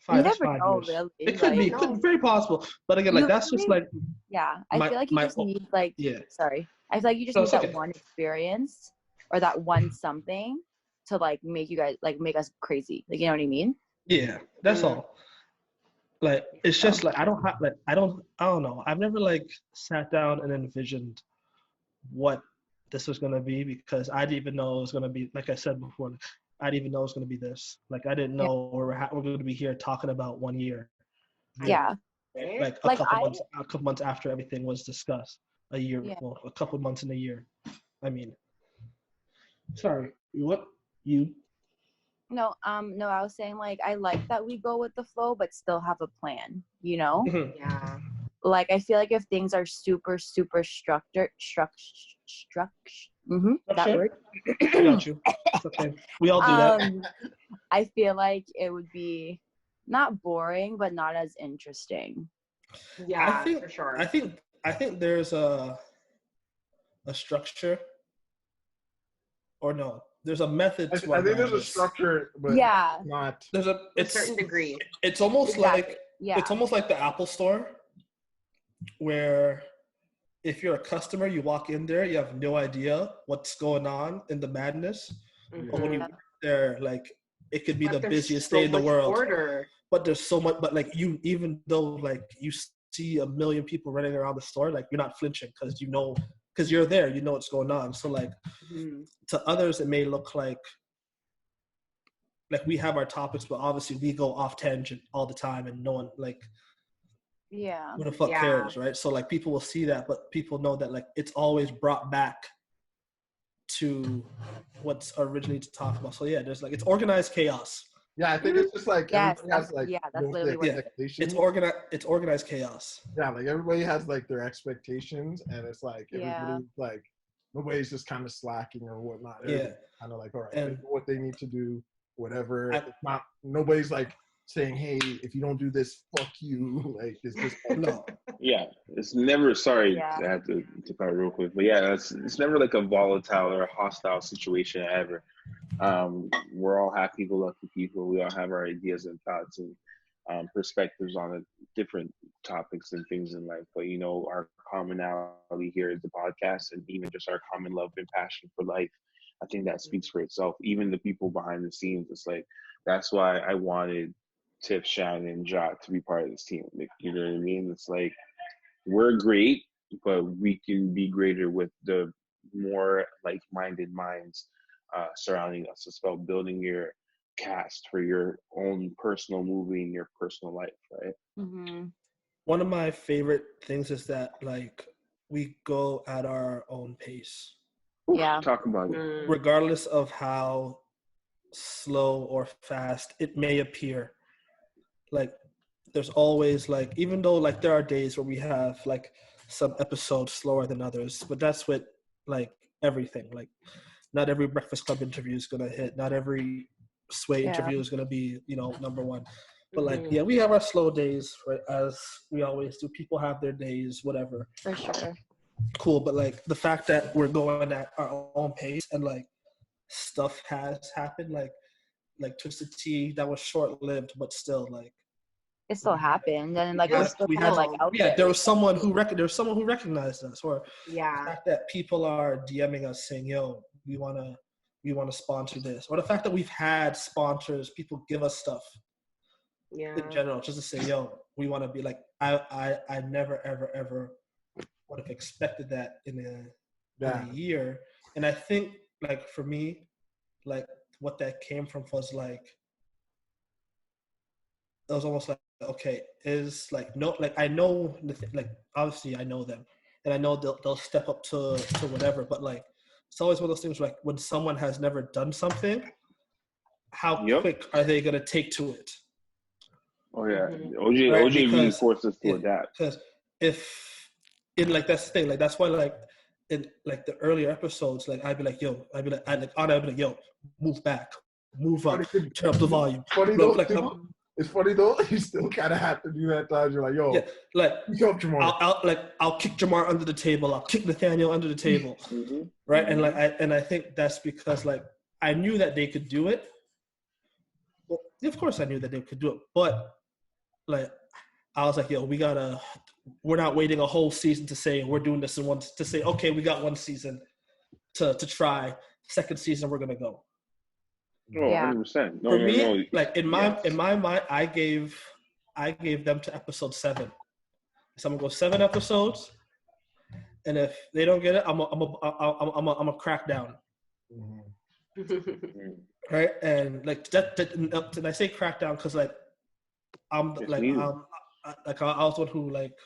You That's never 5 know, years. really. It could be, very possible. But again, like You that's just really- like Yeah, I my- feel like you my- just need like. yeah. Sorry, I feel like you just No, need it's that okay. one experience or that one something to like make you guys like make us crazy. Like, you know what I mean? Yeah, that's Mhm. all. Like it's just like I don't know. I've never like sat down and envisioned what this was gonna be because I didn't even know it was gonna be, like I said before, I didn't even know it was gonna be this. Like I didn't know we're gonna be here talking about 1 year. Yeah. Right? Like Like, a couple months after everything was discussed. A year, Yeah. well, a couple months in a year. I mean, sorry, what you? No, I was saying like I like that we go with the flow, but still have a plan. You know, Yeah. like I feel like if things are super structured, that word. I got you. It's okay. We all do that. I feel like it would be not boring, but not as interesting. Yeah, I think for sure. I think there's a structure, or no, there's a method I to our think there's a madness. structure, but Yeah. not. There's a To a certain degree. It's almost Exactly. like Yeah. it's almost like the Apple Store, where if you're a customer, you walk in there, you have no idea what's going on in the madness. But when you Mhm. work there, like it could be But the there's busiest so day in the much world. order. But there's so much. But like you, even though like you see a million people running around the store, like you're not flinching because because you're there, you know what's going on. So like Mhm. to others, it may look like we have our topics, but obviously we go off tangent all the time, and no one like Yeah. who the fuck Yeah. cares, right? So like people will see that, but people know that like it's always brought back to what's originally to talk about. So yeah, there's like it's organized chaos. Yeah, I think it's just like Yes, everybody has like that's their literally what Yeah, expectations. it's organized chaos. Yeah, like everybody has like their expectations, and it's like Yeah. everybody's like nobody's just kind of slacking or whatnot. Yeah, Kind of like, all right, And- they know what they need to do, whatever. I- It's not nobody's like saying, hey, if you don't do this, fuck you. Like it's just like, No, Yeah, it's never. Sorry, Yeah. I have to cut real quick, but yeah, it's never like a volatile or a hostile situation ever. We're all happy-go-lucky people. We all have our ideas and thoughts and perspectives on different topics and things in life. But you know, our commonality here is the podcast, and even just our common love and passion for life. I think that speaks for itself. Even the people behind the scenes, it's like that's why I wanted Tiff, Shannon, and Jot to be part of this team. Like, you know what I mean? It's like we're great, but we can be greater with the more like-minded minds surrounding us. It's about building your cast for your own personal movie in your personal life, right? Mm-hmm. one of my favorite things is that like we go at our own pace, Yeah. Talk about it. Mm. regardless of how slow or fast it may appear. Like there's always like, even though like there are days where we have like some episodes slower than others, but that's with like everything. Like not every Breakfast Club interview is gonna hit, not every Sway Yeah. interview is gonna be, number one. But like, Mhm. yeah, we have our slow days, right? As we always do. People have their days, whatever. For sure. Cool. But like the fact that we're going at our own pace and like stuff has happened, like Twisted Tea, that was short lived, but still like It still happened, and like Yeah, we're still we kind of had- like out yeah, there. there was someone who recognized us, or the Yeah. fact that people are DMing us saying, "Yo, we wanna sponsor this," or the fact that we've had sponsors, people give us stuff Yeah. in general, just to say, "Yo, we want to be like." I never ever would have expected that in yeah, a year, and I think like for me, like what that came from was like it was almost like, okay, is like no, like I know like obviously I know them, and I know they'll step up to whatever. But like, it's always one of those things like when someone has never done something, how quick are they gonna take to it? Oh yeah, Mhm. OJ really forced us to adapt. Because if in like that's the thing, like that's why like in like the earlier episodes, like I'd be like, yo, I'd be like, yo, move back, move up, turn up the volume. It's funny though. You still kind of have to do that times. You're like, yo, yeah, like Jamar. I'll kick Jamar under the table. I'll kick Nathaniel under the table, right? And like I think that's because like I knew that they could do it. Well, of course I knew that they could do it, but like I was like, yo, we're not waiting a whole season to say we're doing this in one to say, okay, we got one season to try. Second season we're gonna go. Oh, 100%. For me, like in my mind, I gave them to episode 7. So I'm gonna go 7 episodes, and if they don't get it, I'm a crack down. Right, and like that and I say crack down because like I was one who like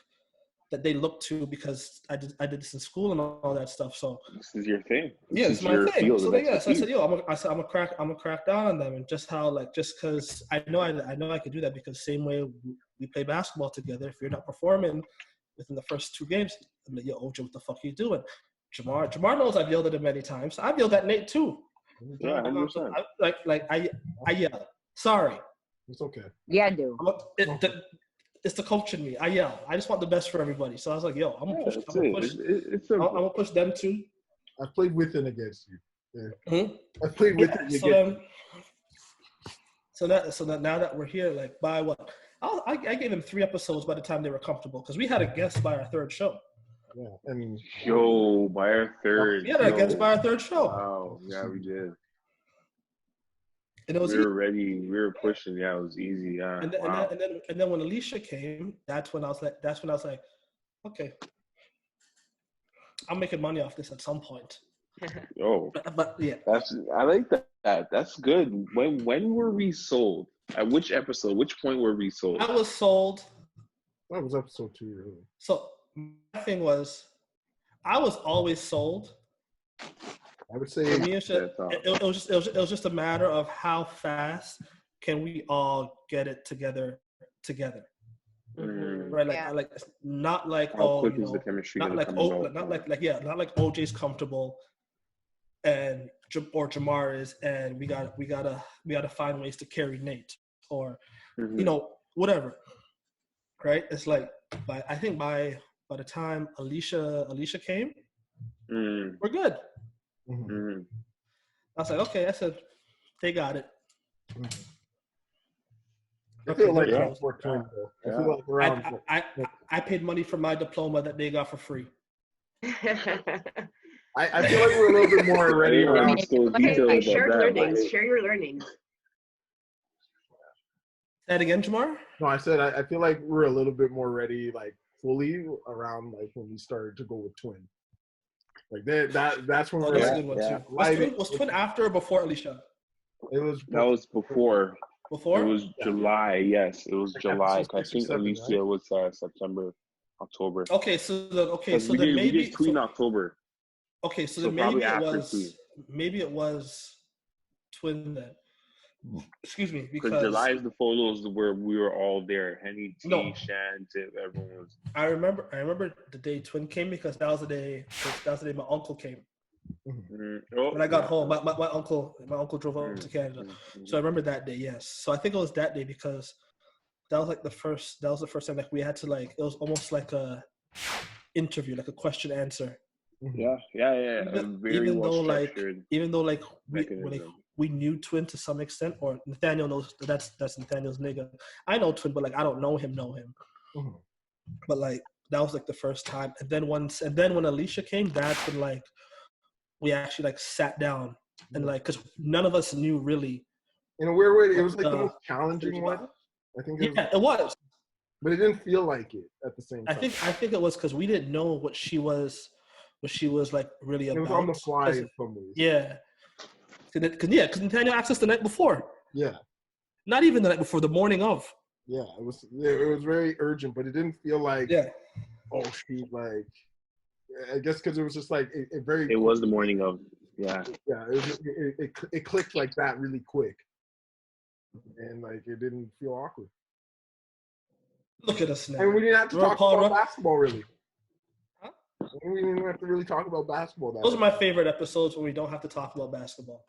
that they look to because I did this in school and all that stuff. So this is your thing. It's my thing. So I said, yo, I'm a crack down on them, and just because I know I could do that because same way we play basketball together. If you're not performing within the first 2 games, I'm like, yo, OJ, what the fuck are you doing? Jamar knows I've yelled at him many times. I've yelled at Nate too. Yeah, 100%. I yell. Sorry. It's okay. Yeah, I do. It's the coach in me. I yell. I just want the best for everybody. So I was like, yo, I'm gonna push them too. I played with and against you. Yeah. I played with and against you. So now that we're here, like by what? I gave them 3 episodes by the time they were comfortable because we had a guest by our 3rd show. Yeah, and by our 3rd. We had a guest by our 3rd show. Wow, yeah, we did. And it was we were ready. We were pushing. Yeah, it was easy. Yeah. And then when Alicia came, that's when I was like, okay, I'm making money off this at some point. Oh, but yeah, I like that. That's good. When were we sold? At which episode? Which point were we sold? I was sold. That was episode 2, really. So my thing was, I was always sold. I would say it was just a matter of how fast can we all get it together. Right, like not like how quick is the chemistry not like OJ's comfortable and or Jamar is, and we gotta find ways to carry Nate or whatever. Right, it's like I think by the time Alicia came, we're good. I was like, okay. I said, they got it. I feel like I feel like around. I paid money for my diploma that they got for free. I feel like we're a little bit more ready around. Share your learnings. Say that again, Jamar? No, I said I feel like we're a little bit more ready, like fully around like when we started to go with Twin. Like that's when we're. That's a good one too. Was Twin after or before Alicia? That was before. Before? It was July. Yes, it was July. I think Alicia was September, October. Okay, so then maybe we did Twin October. Okay, so then maybe it was Twin then. Excuse me, because July is the photos where we were all there. Henny, T, Shan, Tip, everyone was. I remember the day Twin came because that was the day my uncle came. When I got home, my uncle drove up to Canada, so I remember that day. Yes, so I think it was that day because that was the first time like we had to it was almost like a interview, like a question answer. Yeah. Even though we knew Twin to some extent, or Nathaniel knows that's Nathaniel's nigga. I know Twin, but I don't know him. But that was the first time, and then when Alicia came, that's when we actually sat down and because none of us knew really. In a weird way, it was the most challenging one. I think it was. But it didn't feel like it at the same time. I think it was because we didn't know what she was really about. It was on the fly in some ways. Yeah. Because Nathaniel asked us the night before. Yeah. Not even the night before, the morning of. Yeah, it was very urgent, but it didn't feel like. Yeah. Oh, she I guess because it was just like it very. It was the morning of. Yeah. Yeah, it clicked like that really quick, and like it didn't feel awkward. Look at us now. And we didn't have to talk about basketball really. Huh? We didn't have to really talk about basketball. Those are my favorite episodes when we don't have to talk about basketball.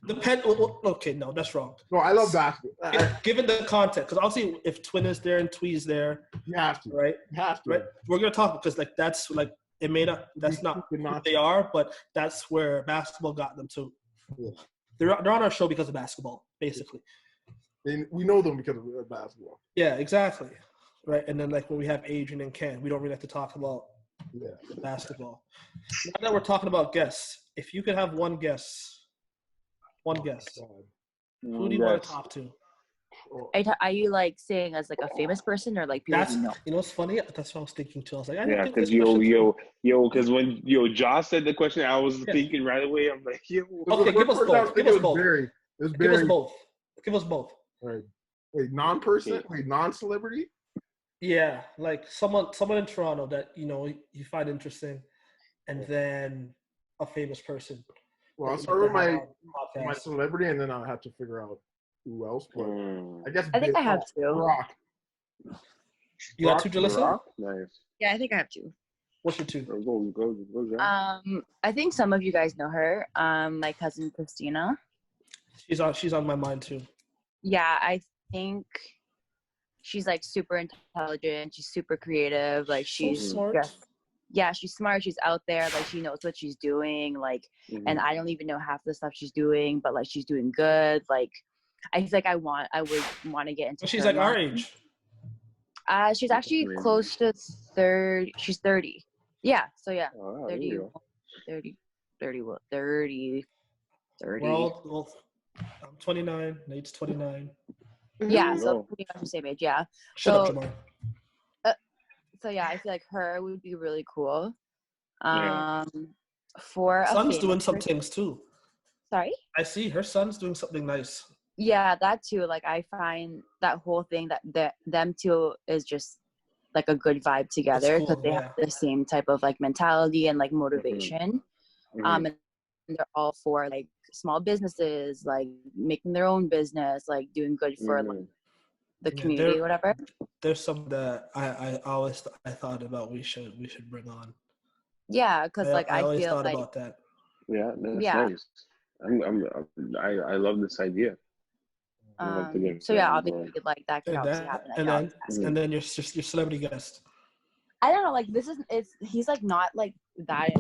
Okay, no, that's wrong. No, I love basketball. Given the context, because obviously if Twin is there and Twee's there, you have to, right? You have to, right? We're gonna talk because like that's like it may not. That's not who they are, but that's where basketball got them to. Yeah. They're on our show because of basketball, basically. We know them because of basketball. Yeah, exactly. Right, and then like when we have Adrian and Ken, we don't really have to talk about basketball. Now that we're talking about guests, if you could have one guest. Who do you want to talk to? Are you like saying as like a famous person or like people you know? You know what's funny? That's what I was thinking too. I was like, because because when Josh said the question, I was thinking right away. I'm like, okay, give us both. Give us both. Give us both. Give us both. All right. Wait, non-person? Wait, non-celebrity? Yeah, like someone in Toronto that you find interesting, and then a famous person. Well, I'll start with my celebrity, and then I'll have to figure out who else. But I think I have two. Rock. You got two, Jalissa? Nice. Yeah, I think I have two. What's your two? Go, I think some of you guys know her. My cousin Christina. She's on my mind too. Yeah, I think she's like super intelligent. She's super creative. Like she's smart. She's smart. She's out there. Like she knows what she's doing. Like, and I don't even know half the stuff she's doing, but like she's doing good. Like, I feel like I would want to get into. She's like our age. She's actually close to 30. She's 30. Yeah. So yeah, 30. Well, I'm 29. Nate's 29. Yeah. So pretty much the same age. Yeah. Shut up, Jamar. So yeah, I feel like her would be really cool. For son's doing some things too. Sorry? I see her son's doing something nice. Yeah, that too. Like I find that whole thing that them two is just like a good vibe together because they have the same type of like mentality and like motivation. And they're all for like small businesses, like making their own business, like doing good for like, the community, whatever. There's some that I always thought about we should bring on. Yeah, because like I always feel thought like about that. Yeah, that's nice. I love this idea. So yeah, obviously like that could obviously happen. And then your celebrity guest. I don't know, like he's like not like that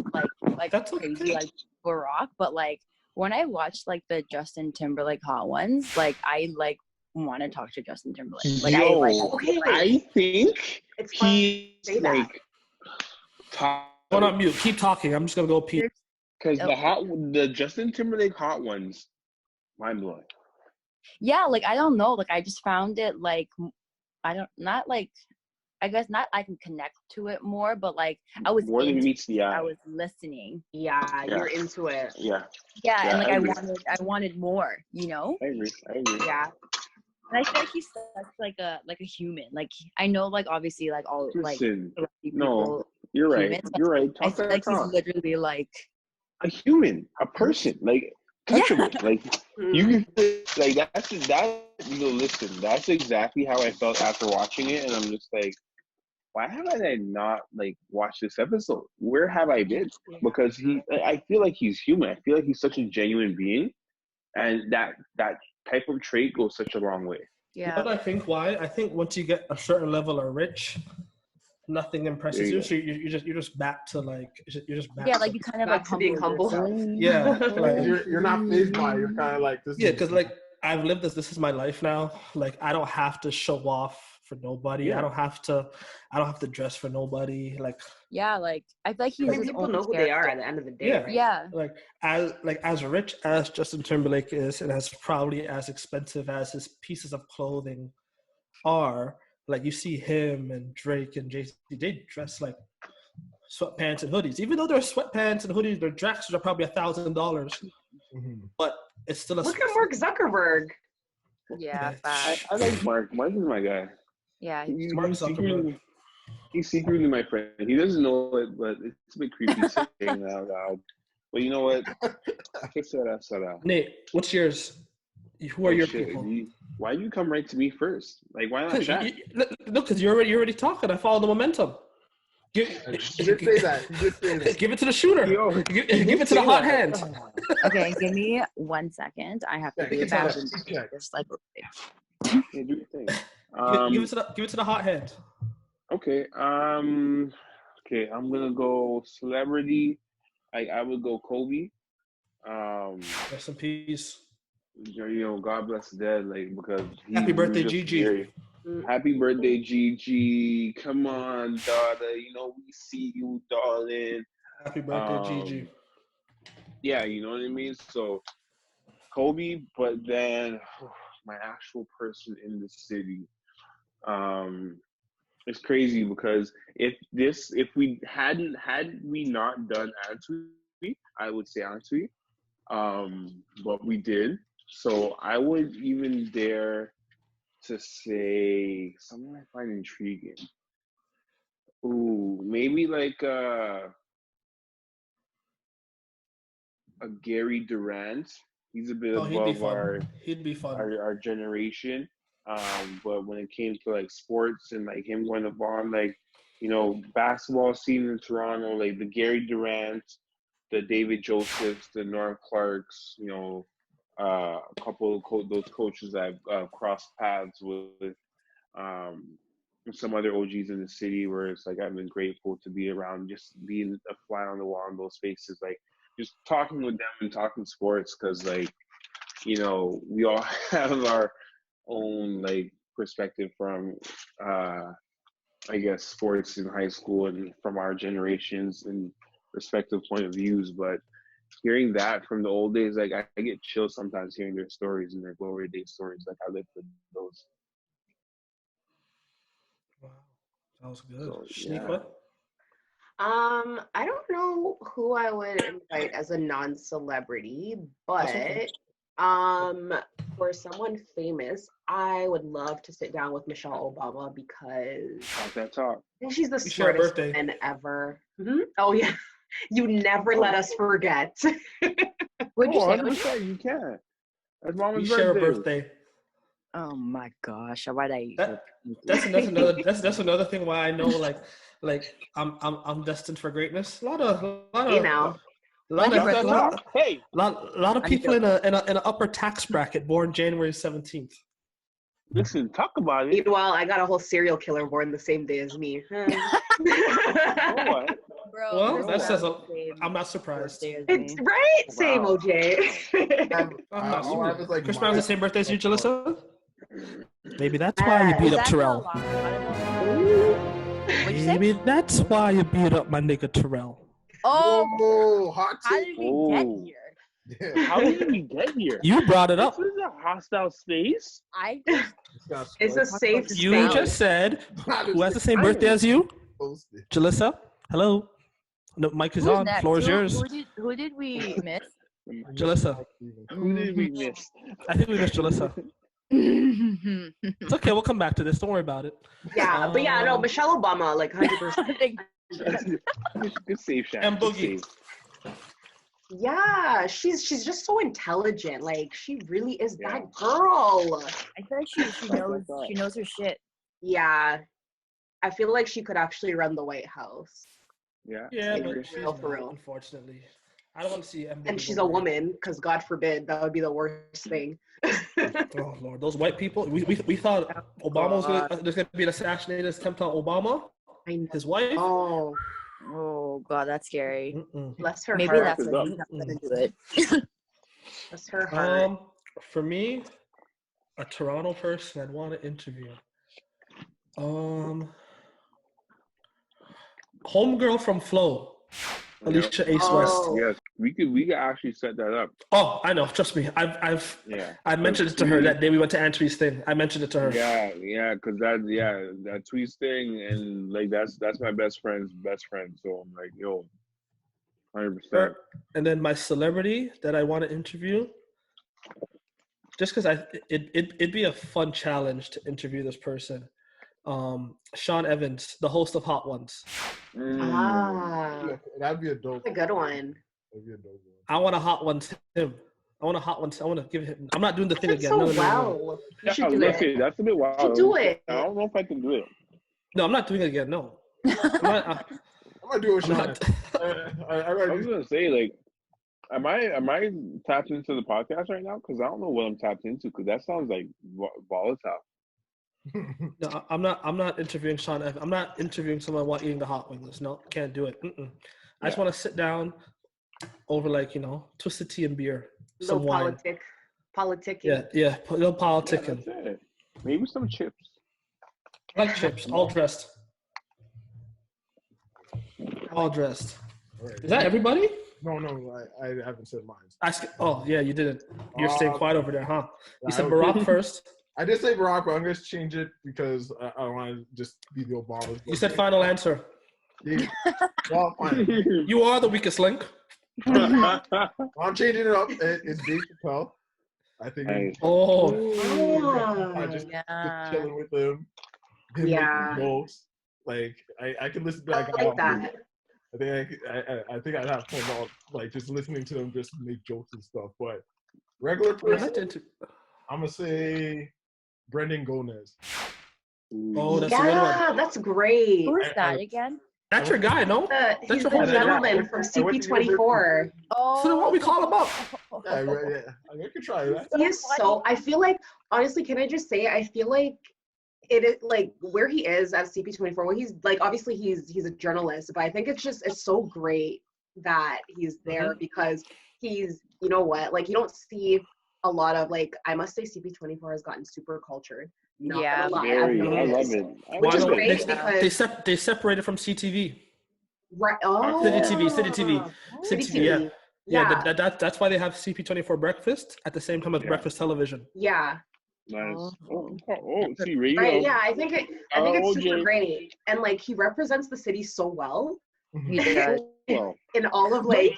like that's crazy okay. like Barack, but like when I watched like the Justin Timberlake hot ones, like I like want to talk to Justin Timberlake. Like I think he's like Go on mute. Keep talking. I'm just gonna go pee. Because the Justin Timberlake hot ones, mind blowing. Yeah, like I don't know. Like I just found it like I guess not I can connect to it more, but like I was more than meets the eye. I was listening. Yeah, you're into it. Yeah, and like I wanted more, you know? I agree. Yeah. And I feel like he's such like a human. Like I know like obviously like all like no, you're right. Humans, you're right. I feel like he's literally like a human, a person, like touchable. Like you like listen, that's exactly how I felt after watching it, and I'm just like, why have I not like watched this episode? Where have I been? Because I feel like he's human. I feel like he's such a genuine being, and that type of trait goes such a long way. Yeah. But I think why? I think once you get a certain level of rich, nothing impresses you. So you're just back to like like you kind of like being humble. Yeah, like you're not fazed by it. You're kind of like this. Yeah, because like I've lived this. This is my life now. Like I don't have to show off for nobody. Yeah. I don't have to dress for nobody. Like like I feel like he's people know who they are at the end of the day. Yeah, right? Yeah. Like as rich as Justin Timberlake is, and as probably as expensive as his pieces of clothing are. Like you see him and Drake and Jay-Z, they dress like sweatpants and hoodies. Even though they're sweatpants and hoodies, their dresses are probably $1,000. But it's still a. Look at Mark Zuckerberg. Yeah, I like Mark. Mark is my guy. Yeah, Mark Zuckerberg. He's secretly my friend. He doesn't know it, but it's a bit creepy saying that out loud. But you know what? Nate, what's yours? Who are your people? Why do you come right to me first? Like, why not chat? No, because you're already talking. I follow the momentum. Give it to the shooter. Give it to the hot hand. Okay, give me 1 second. I have to do a bathroom. Just like Yeah, do your thing. Give it to the hot hand. Okay. Okay. I'm gonna go celebrity. I would go Kobe. Rest in peace. God bless the dead. Like, because happy birthday, Gigi. Happy birthday, Gigi. Come on, daughter. We see you, darling. Happy birthday, Gigi. Yeah, you know what I mean? So, Kobe, but then my actual person in the city. It's crazy because if we had we not done Antwi, I would say Antwi. But we did. So I would even dare to say someone I find intriguing. Ooh, maybe like a Gary Durant. He's a bit above he'd be fun. Our generation. But when it came to like sports and like him going to Vaughn, like, basketball scene in Toronto, like the Gary Durant, the David Josephs, the Norm Clarks, a couple of those coaches I've crossed paths with, some other OGs in the city where it's like I've been grateful to be around, just being a fly on the wall in those spaces, like just talking with them and talking sports, because like, we all have our own like perspective from I guess sports in high school and from our generations and respective point of views, but hearing that from the old days, like I get chills sometimes hearing their stories and their glory days stories, like I lived with those. Wow, sounds good. So, Shaniqua? I don't know who I would invite as a non-celebrity, but for someone famous, I would love to sit down with Michelle Obama because I think she's the smartest woman ever. Mm-hmm. Oh yeah, you never let us forget. Would you say? You can. That's Mama's share a birthday. Oh my gosh! Why'd I? That's another thing why I know like I'm destined for greatness. A lot of people in an upper tax bracket born January 17th. Listen, talk about it. Meanwhile, I got a whole serial killer born the same day as me. Bro, well, that says I'm not surprised. It's right, same OJ. Chris Brown's the same birthday as you, Jalissa? Maybe that's why you beat up Terrell. Maybe that's why you beat up my nigga Terrell. Oh, hot how did we get here? How did we get here? You brought it up. This is a hostile space. It's a safe space. You just said, who has the same birthday as you? Jalissa? Hello? No, mic is on. Floor is yours. Who did we miss? Jalissa. Who did we miss? I think we missed Jalissa. It's okay. We'll come back to this. Don't worry about it. Yeah, but yeah, no, Michelle Obama, like 100%. Good save, Shaq. And Boogie. Yeah, she's just so intelligent. Like she really is that girl. I feel like she knows her shit. Yeah, I feel like she could actually run the White House. Yeah, but she's not, unfortunately. I don't want to see And she's a woman, because God forbid, that would be the worst thing. Oh Lord, those white people. We thought Obama was there's gonna be an assassination attempt on Obama. His wife. Oh God, that's scary. Bless her Maybe heart. that's what he's not gonna do it. Bless her heart. For me, a Toronto person I'd want to interview. Homegirl from Flow. Alicia Ace West. Yes, we could actually set that up. Oh, I know. Trust me. I mentioned it to her that day we went to Antwi's thing. I mentioned it to her. Yeah, because that Tweet's thing, and like that's my best friend's best friend. So I'm like, yo, 100%. And then my celebrity that I want to interview, just because it'd be a fun challenge to interview this person. Sean Evans, the host of Hot Ones. Ah, That'd be a dope. that's a good one. That'd be a dope one. I want a Hot Ones him. I want a Hot Ones. I want to give him. I'm not doing the thing Did again. so No. well. You should do let's it. see, that's a bit wild. You should do it. I don't know if I can do it. No, I'm not doing it again. No. I'm not, I'm gonna do it, I'm Sean. not, I was gonna say, like, am I tapped into the podcast right now? Because I don't know what I'm tapped into. Because that sounds like volatile. no, I'm not interviewing Sean Evans. I'm not interviewing someone while eating the hot wings. No, can't do it. I just want to sit down over, like, twisted tea and beer, some wine. Politicking. Yeah, a little Yeah, politicking. that's it. Maybe some chips. I like chips, all dressed. All dressed. Is that everybody? No, I haven't said mine. Oh, yeah, you didn't. You're staying quiet over there, huh? You said I- Barack first. I did say Barack, but I'm going to change it because I want to just be the Obama. You said final answer. Yeah. Well, fine. You are the weakest link. I'm changing it up. It's Dave Chappelle. I think Nice. I just Yeah. chilling with him. Yeah. Making jokes. Like I can listen to I that guy. like that. I think I'd have fun all, like just listening to them just make jokes and stuff. But regular person, I'm gonna say Brendan Gomez. Oh, that's a good one. That's great. Who is that again? That's your guy, no? He's your the whole gentleman from CP24. Oh, So then what we call him up? Yeah, right, yeah. I could try that. He is so. I feel like, honestly, can I just say, I feel like it is like where he is at CP24. Well, he's like, obviously he's a journalist, but I think it's so great that he's there because he's, you know what, like you don't see a lot of, like, I must say CP24 has gotten super cultured. Yeah. I love it. Which is Why great don't because they separated from CTV. right. Oh, City TV. City City TV, TV. yeah. That's why they have CP24 breakfast at the same time as breakfast television. Yeah. Nice. See, radio. Right. Yeah. I think it's super Jay. great, and like he represents the city so well. He does. Well, In all of like,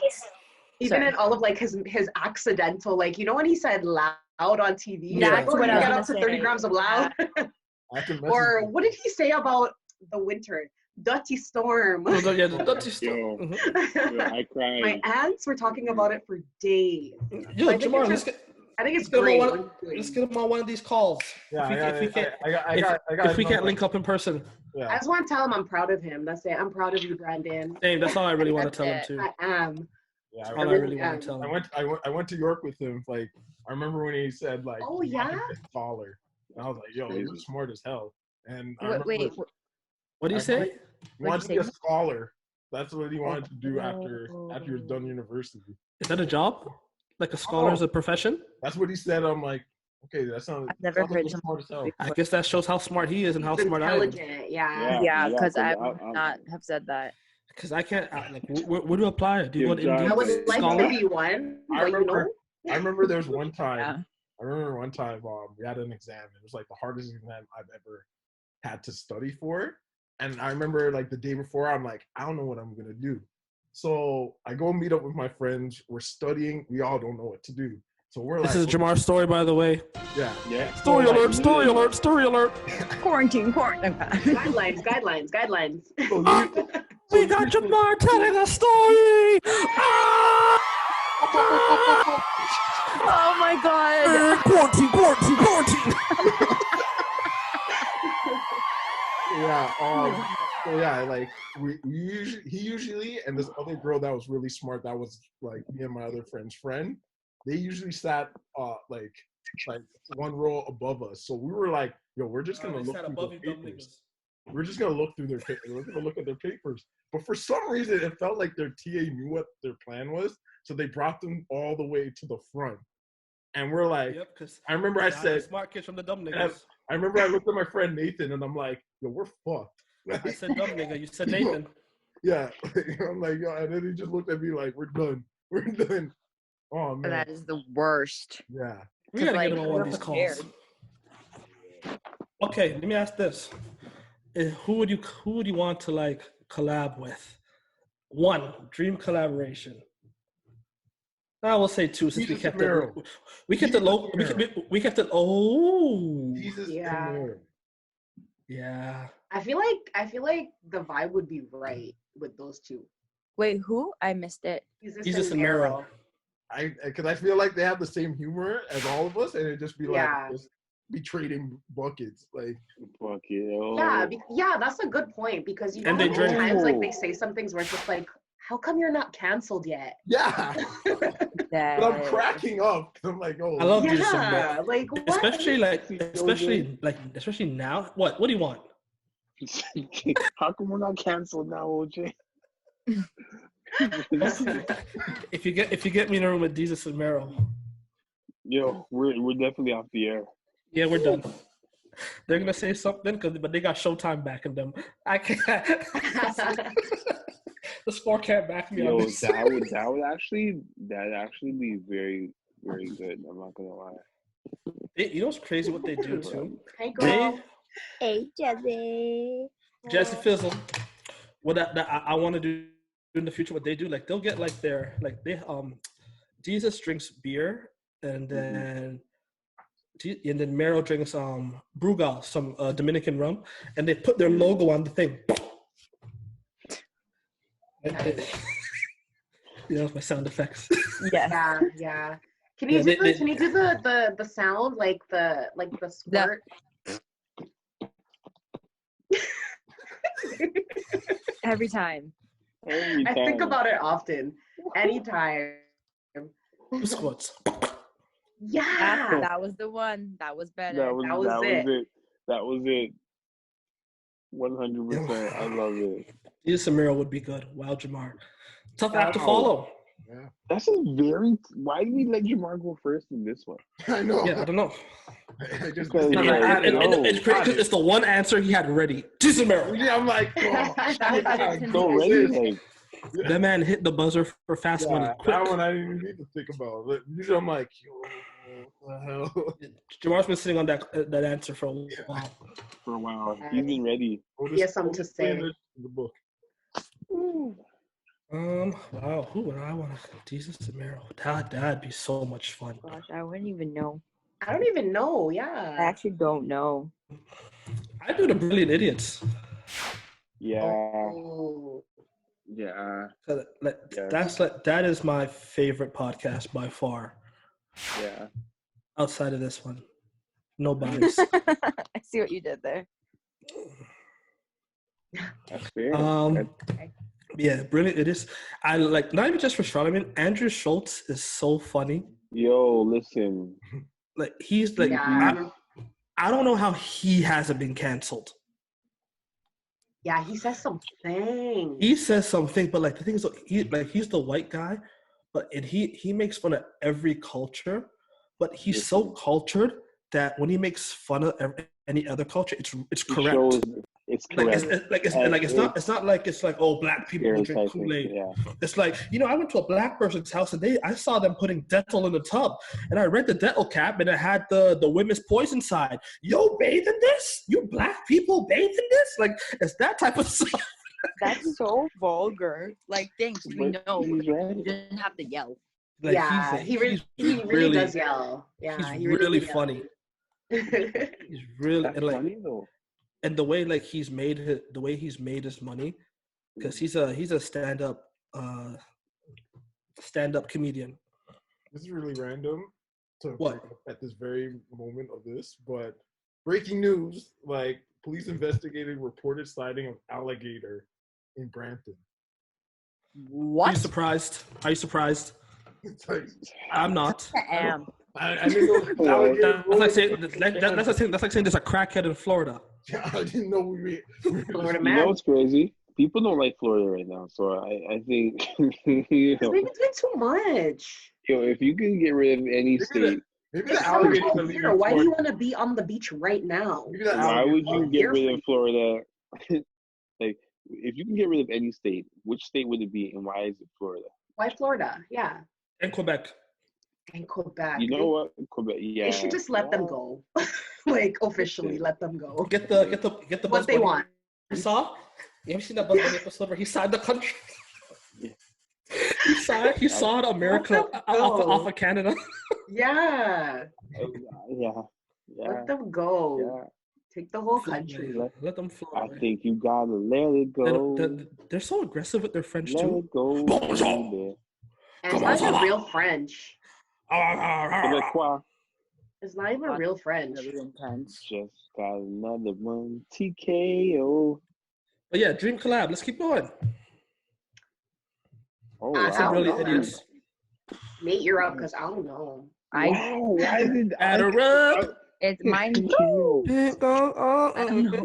even in all of like his accidental, like, when he said loud on TV, That's like, what you I was get gonna up to say. 30 grams of loud. I can Or message what did he say about the winter? Dirty storm. Oh, yeah, that's just, yo, I cried. My aunts were talking about it for days. Yo, I think Jamar, I think it's let's great. let's get him on one of these calls. If we can't link up in person. Yeah. I just want to tell him I'm proud of him. That's it. I'm proud of you, Brandon. Dang, that's all I really want to tell him That's too. I am. Yeah, That's all I really want to tell him. I went to York with him. Like, I remember when he said, like, Oh, he wanted yeah? to get taller. And I was like, yo, you're smart as hell. And I Wait, remember What do you say? he wanted to be a scholar. That's what he wanted to do after he was done university. Is that a job? Like a scholar is a profession? That's what he said. I'm like, okay, that sounds. I've never heard someone someone smart as hell. I guess that shows how smart he is and how smart I am. Intelligent. Yeah. Yeah, because I I'm- would not have said that. Because I can't, like, where do you apply? Do you Your want job Indeed I would like scholar? to be one. I But remember. I remember there was one time. Yeah. I remember one time we had an exam. It was like the hardest exam I've ever had to study for. And I remember like the day before, I'm like, I don't know what I'm gonna do. So I go meet up with my friends. We're studying. We all don't know what to do. So we're This like, is Jamar's story, by the way. yeah. Story alert, story alert, story alert. Quarantine. Guidelines. So We got Jamar telling a story. Ah! Oh my god. Quarantine. Yeah. So yeah, like he usually, and this other girl that was really smart, that was like me and my other friend's friend. They usually sat like one row above us. So we were like, yo, we're just gonna look through their papers. We're just gonna look through their papers. We're gonna look at their papers. But for some reason, it felt like their TA knew what their plan was, so they brought them all the way to the front. And we're like, Yep, because I remember I said, smart kids from the dumb and niggas. I remember I looked at my friend Nathan, and I'm like, yo, we're fucked. I said dumb nigga. You said Nathan. Yeah, I'm like, yo, and then he just looked at me like, we're done. Oh man, That is the worst. yeah. We gotta Like, get him on one of these calls. Okay, let me ask this: who would you want to like collab with? One dream collaboration. I will say two since we kept it. We kept it low. We kept it. Oh, Jesus Yeah. Camaro. Yeah. I feel like the vibe would be right with those two. Wait, who? I missed it. Jesus and Meryl. Because I feel like they have the same humor as all of us, and it'd just be like Yeah. just be trading buckets. Like, Fuck it. Yeah, yeah, that's a good point because you know And how they many drink. times like they say some things where it's just like, how come you're not canceled yet? yeah. That But I'm cracking up because I'm like, oh, I love Jesus and Yeah, Meryl. like what? Especially now. What do you want? How come we're not canceled now, OJ? If you get me in a room with Jesus and Meryl, Yo, we're definitely off the air. yeah, we're done. They're gonna say something, but they got Showtime backing them. I can't. The score can't back me Yo, on this. that would actually be very, very good. I'm not gonna lie. You know what's crazy? What they do too? Hey girl. Hey, Jesse. Jesse Fizzle. What I want to do in the future, what they do, like they'll get like their like they Jesus drinks beer and then Meryl drinks Brugal, some Dominican rum, and they put their logo on the thing. You know, my sound effects. Yeah. Yeah. Can you do the sound like the squirt? Every time. I think about it often. Anytime. Squats. Yeah. That was the one. That was better. That was it. That was it. 100%. I love it. Jesus and Meryl would be good. Wow, Jamar. Tough act to follow. Yeah. That's a very. Why did we let Jamar go first in this one? I know. Yeah, I don't know. I just, It's pretty because it's the one answer he had ready. Jesus and Meryl. yeah, I'm like, oh, So ready, like. That man hit the buzzer for fast money. Quick. That one I didn't even need to think about. Usually I'm like, yo, what the hell? Jamar's been sitting on that answer for a while. For a while, he's been ready. He has something to say. The book. Wow, who would I want to? Jesus and Meryl. That'd be so much fun. Gosh, I wouldn't even know. I don't even know. I Yeah. actually don't know. I do the Brilliant Idiots. Yeah. Oh. Yeah. That is my favorite podcast by far. Yeah. Outside of this one, nobody's. I see what you did there. That's fair. Yeah, Brilliant. It is. I like not even just for Charlamagne. Andrew Schultz is so funny. Yo, listen. Like he's like Yeah. I don't know how he hasn't been canceled. Yeah, he says something. He says something, but like the thing is, he's the white guy, but he makes fun of every culture, but he's so cultured that when he makes fun of any other culture, it's correct. It's correct. It's not like it's like, oh, black people who drink Kool-Aid. Yeah. It's like, I went to a black person's house and I saw them putting Dettol in the tub, and I read the Dettol cap and it had the women's poison side. Yo, bathe in this? You black people bathe in this? Like, it's that type of stuff. That's so vulgar. Like, thanks. We know. He's right. You didn't have to yell. Like, yeah, he really does yell. Yeah, he's really funny. He's really That's funny though. And the way like he's made his money, because he's a stand-up comedian. This is really random to what at this very moment of this, but breaking news: like police investigating reported sighting of alligator in Brampton. What? Are you surprised? It's like, I'm not. I am. I didn't know. That's like saying there's a crackhead in Florida. I didn't know we were Florida You man. know what's crazy? People don't like Florida right now, so I think Maybe it's been too much. if you can get rid of any state, maybe It's the summer alligator. out here. Why do you want to be on the beach right now? Maybe the why alligator- would you get here rid for of Florida? Like, if you can get rid of any state, which state would it be, and why is it Florida? Why Florida? Yeah. And Quebec. And Quebec. You know what? Quebec. Yeah. They should just let them go. Like officially let them go. Get the What Buzz they Bunny want. You saw? You ever seen that Buzz Bunny episode where he signed the country? Yeah. He signed America off of Canada. Yeah. Yeah. Let them go. Yeah. Take the whole country. Let them fly I away. think you gotta let it go. They're so aggressive with their French Let too. it go. Bonjour. baby. And it's not even real French. Québécois. It's not even real French. Really intense. Just got another one. TKO. But yeah, dream collab. Let's keep going. Oh, I Some don't really know, man. idiots. Nate, you're up because I don't know. wow, why did Add a rub. It's mine too.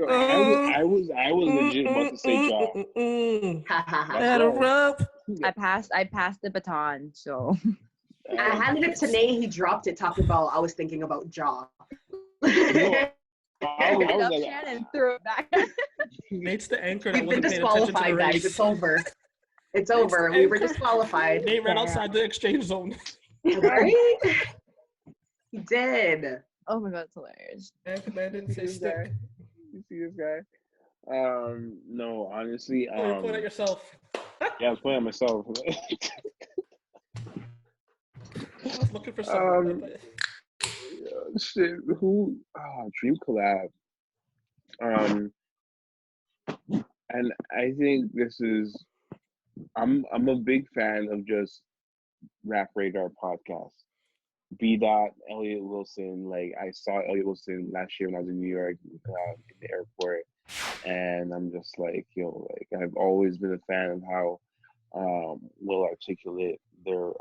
I was legit about to say jaw. Add a rub. I passed the baton, so I handed it to Nate. He dropped it, talking about, I was thinking about jaw. You know, I picked it was up, like, Shannon, and threw it back. Nate's the anchor that We've been wasn't paying attention to the disqualified, guys. race. It's over. It's over. We were disqualified. Nate ran outside the exchange zone. Right? He did. Oh my god, it's hilarious. Man didn't say stick. You see this guy? No, honestly, Point at yourself. yeah, I was playing myself. I was looking for something. Shit, who? Dream collab. And I think this is. I'm a big fan of just Rap Radar podcast. B. Elliot Wilson. Like I saw Elliot Wilson last year when I was in New York in the airport, and I'm just like, like I've always been a fan of how well articulate their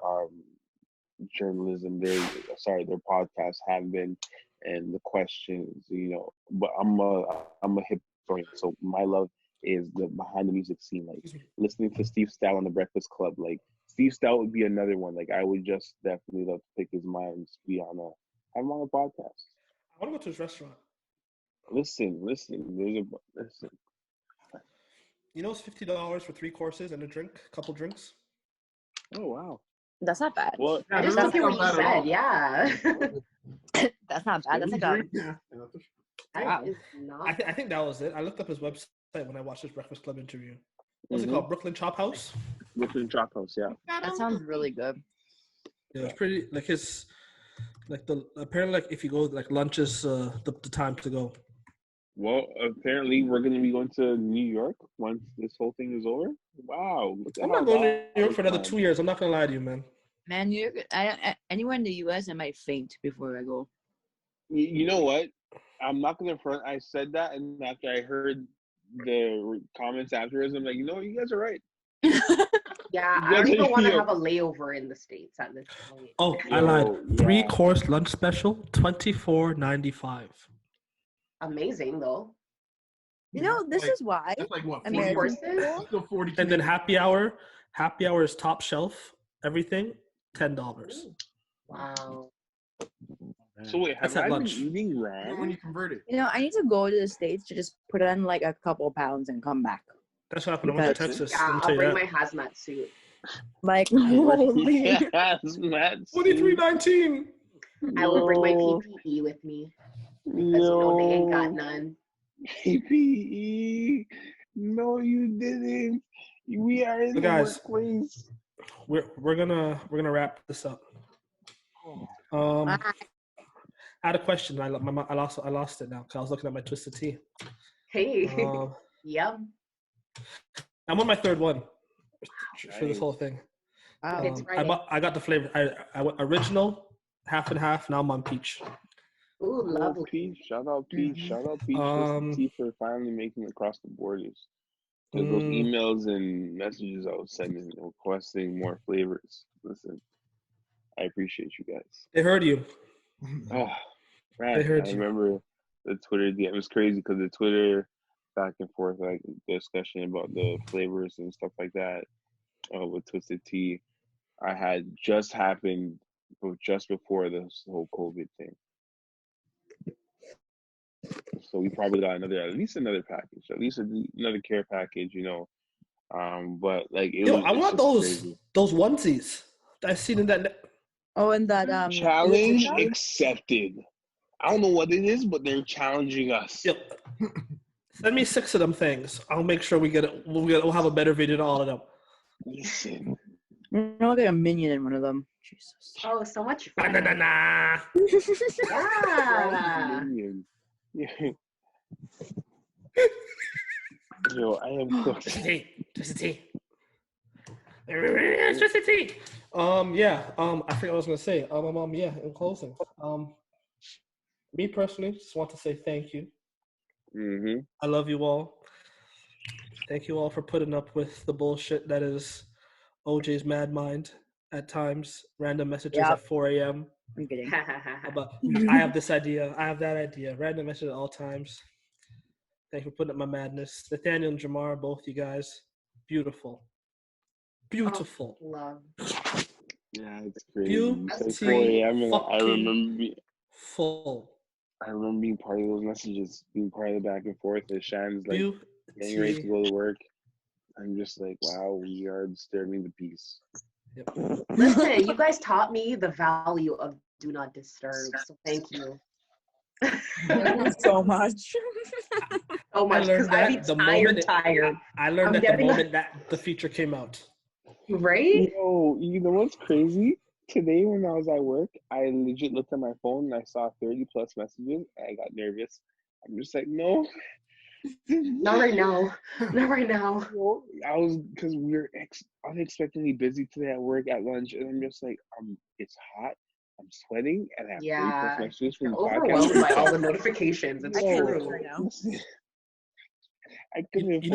journalism, their podcasts have been, and the questions, But I'm a hip historian, so my love is the behind the music scene, like listening to Steve Stout on the Breakfast Club. Like Steve Stout would be another one. Like I would just definitely love to pick his mind and be have him on a podcast. I want to go to his restaurant. Listen. You know, it's $50 for 3 courses and a couple drinks. Oh wow, That's not bad. well, I just look at what you said. Yeah. That's not bad. That's like a That is not. I think that was it. I looked up his website when I watched his Breakfast Club interview. What's it called? Brooklyn Chop House? Brooklyn Chop House, yeah. that sounds really good. Yeah, it's pretty, like his, apparently, like if you go, like lunch is the time to go. Well, apparently we're going to be going to New York once this whole thing is over. Wow. I'm not going to New York for another 2 years. I'm not going to lie to you, man. Man, New York, anywhere in the U.S., I might faint before I go. You know what? I'm not going to front. I said that, and after I heard the comments afterwards, I'm like, you guys are right. Yeah, I don't even want to have a layover in the States at this point. Oh, I lied. 3-course lunch special, $24.95. Amazing, though. This is why. That's like what? American Still 40. And then happy hour is top shelf, everything, $10. Wow. So wait, have I been eating When wrong? you convert it. I need to go to the States to just put on like a couple pounds and come back. That's what happened when I went to Texas. Yeah, I'll bring my hazmat suit. Like, holy. $23.19. I will bring my PPE with me because they ain't got none. PPE? No, you didn't. We are in the workplace. We're gonna wrap this up. I had a question. I lost it now because I was looking at my Twisted Tea. Hey. Yep. I'm on my 3rd one for this whole thing. I got the flavor. I went original, half and half. Now I'm on peach. Ooh, lovely. Peach. Shout out Peach. Shout out Peach Twisted Tea for finally making it across the borders. Those emails and messages I was sending requesting more flavors. Listen, I appreciate you guys. They heard you. Oh, man, They heard I you. remember the Twitter DM. It was crazy because the Twitter back and forth, like discussion about the flavors and stuff like that with Twisted Tea, I had just happened just before this whole COVID thing. So we probably got at least another package, at least another care package, But like, I want those onesies that I seen in that. Oh, and that challenge accepted. I don't know what it is, but they're challenging us. Yep. Send me 6 of them things. I'll make sure we get it. We'll have a better video to all of them. Listen. You're like a minion in one of them. Jesus. Oh, so much fun. Banana. Yeah. Yeah. Yo, I am cooked. Just the tea. Just the tea. Yeah. I forgot what I was gonna say. Yeah. In closing, me personally, just want to say thank you. Mm-hmm. I love you all. Thank you all for putting up with the bullshit that is OJ's mad mind at times. Random messages at 4 a.m. I'm kidding. But I have this idea. I have that idea. Random messages at all times. Thank you for putting up my madness. Nathaniel and Jamar, both you guys, beautiful. Beautiful. Oh, love. Yeah, it's crazy. You said 4 a.m. and I remember full. I remember being part of those messages, being part of the back and forth. As Shan's like getting ready to go to work, I'm just like, wow, we are disturbing the peace. Yep. Listen, you guys taught me the value of do not disturb, so thank you. So much. So much, because I'd be tired. I learned that the moment that the feature came out. Right? You know what's crazy? Today when I was at work, I legit looked at my phone and I saw 30 plus messages and I got nervous. I'm just like, no. Not right now. Not right now. I was, because we were unexpectedly busy today at work at lunch, and I'm just like, it's hot, I'm sweating, and I have 30 plus messages from the overwhelmed podcast. by all the notifications. It's true. Right now. I couldn't you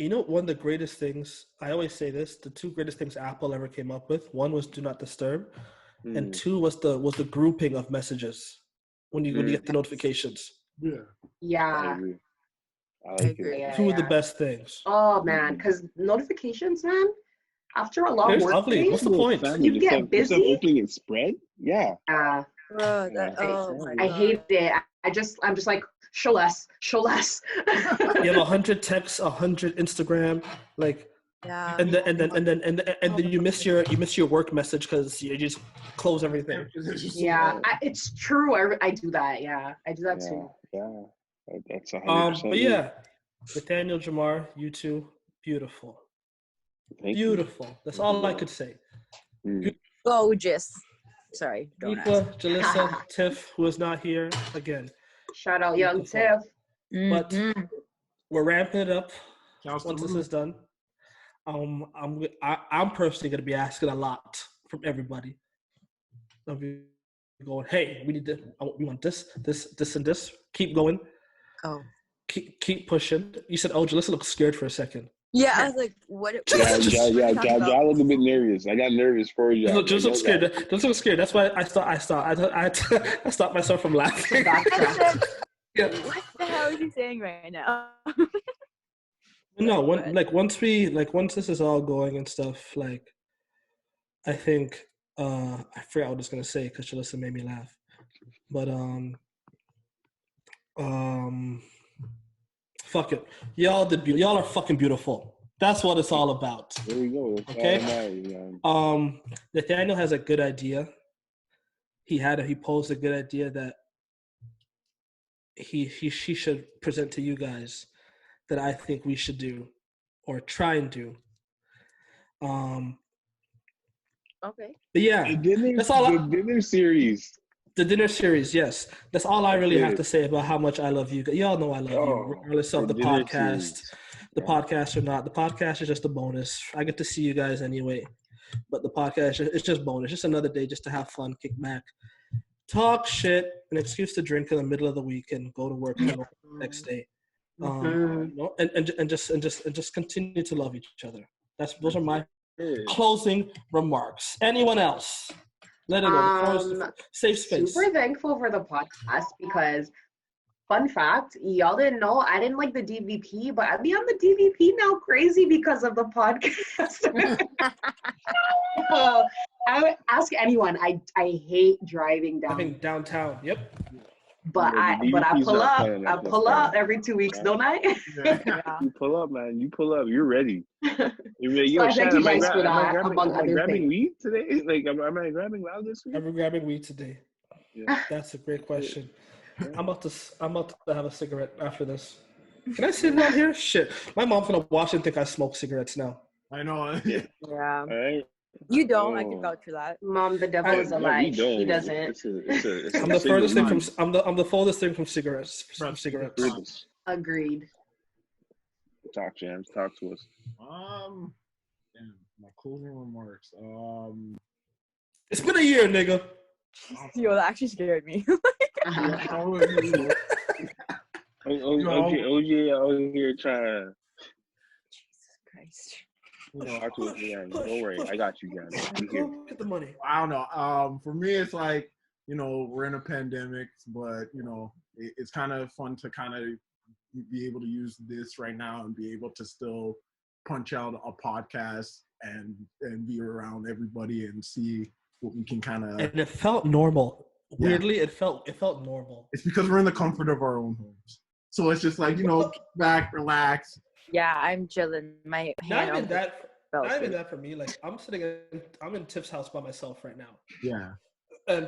know, one of the greatest things, I always say this, the two greatest things Apple ever came up with, one was do not disturb, and two was the grouping of messages when you get the notifications. Yeah. I like it. Two of the best things. Oh man, because notifications, man, after a long work ugly. day, What's the point? You get busy. Opening and spread? Yeah. Oh my I hate it. I'm just like, show less. You have 100 texts, 100 Instagram, like, and then you miss your work message because you just close everything. Yeah, it's true. I do that. Yeah, I do that too. Yeah, that's 100%. But yeah, Nathaniel, Jamar, you two, beautiful. Beautiful. That's all I could say. Gorgeous. Sorry. Nifa, Jalissa, Tiff, who is not here again. Shout out young Tiff. But we're ramping it up once this is done. I'm personally gonna be asking a lot from everybody. I'll be going, hey, we want this, and this. Keep going. Oh. Keep pushing. You said, oh, Jalissa looks scared for a second. Yeah, I was like, what? Yeah, I look a bit nervous. I got nervous for you. Just look scared. Just look scared. That's why I stopped myself from laughing. Yeah. What the hell is he saying right now? No, once this is all going and stuff, like, I think I forgot what I was gonna say because Jalissa made me laugh, but fuck it, y'all are fucking beautiful. That's what it's all about. There we go. Okay. Nathaniel has a good idea. He posed a good idea that she should present to you guys that I think we should do or try and do. Okay. But yeah, that's all. The dinner series. The dinner series, yes. That's all I really have to say about how much I love you. Y'all know I love you, regardless of the podcast. The podcast or not. The podcast is just a bonus. I get to see you guys anyway. But the podcast, it's just bonus. Just another day just to have fun, kick back, talk shit, an excuse to drink in the middle of the week and go to work the next day. And just continue to love each other. Those are my closing remarks. Anyone else? Let it go. Safe space. Super thankful for the podcast because, fun fact, y'all didn't know I didn't like the DVP, but I'd be on the DVP now crazy because of the podcast. I would ask anyone. I hate driving downtown. Yep. But I pull up every 2 weeks, don't I? You pull up, man. You pull up. You're ready. Yo, so Shan, am I grabbing weed today? Like, am I grabbing loud this week? Am I grabbing weed today? Yeah. That's a great question. I'm about to have a cigarette after this. Can I sit down here? Shit. My mom's gonna watch and think I smoke cigarettes now. I know. Yeah. All right. You don't. I can vouch for that. Mom, the devil is alive. He doesn't. I'm the furthest thing from cigarettes. From cigarettes. Agreed. Talk, Jams. Talk to us. Damn, my closing remarks. It's been a year, nigga. Yo, that actually scared me. OJ out here trying to. Jesus Christ. Talk to us, Jan. Don't worry, I got you, Jan. Go get the money. I don't know. For me, it's like, we're in a pandemic, but it's kind of fun to kind of be able to use this right now and be able to still punch out a podcast and be around everybody and see what we can kind of. And it felt normal. Weirdly, it felt normal. It's because we're in the comfort of our own homes, so it's just like back, relax. Yeah, I'm chilling. My hand. Not even that for me. Like I'm in Tiff's house by myself right now. Yeah. And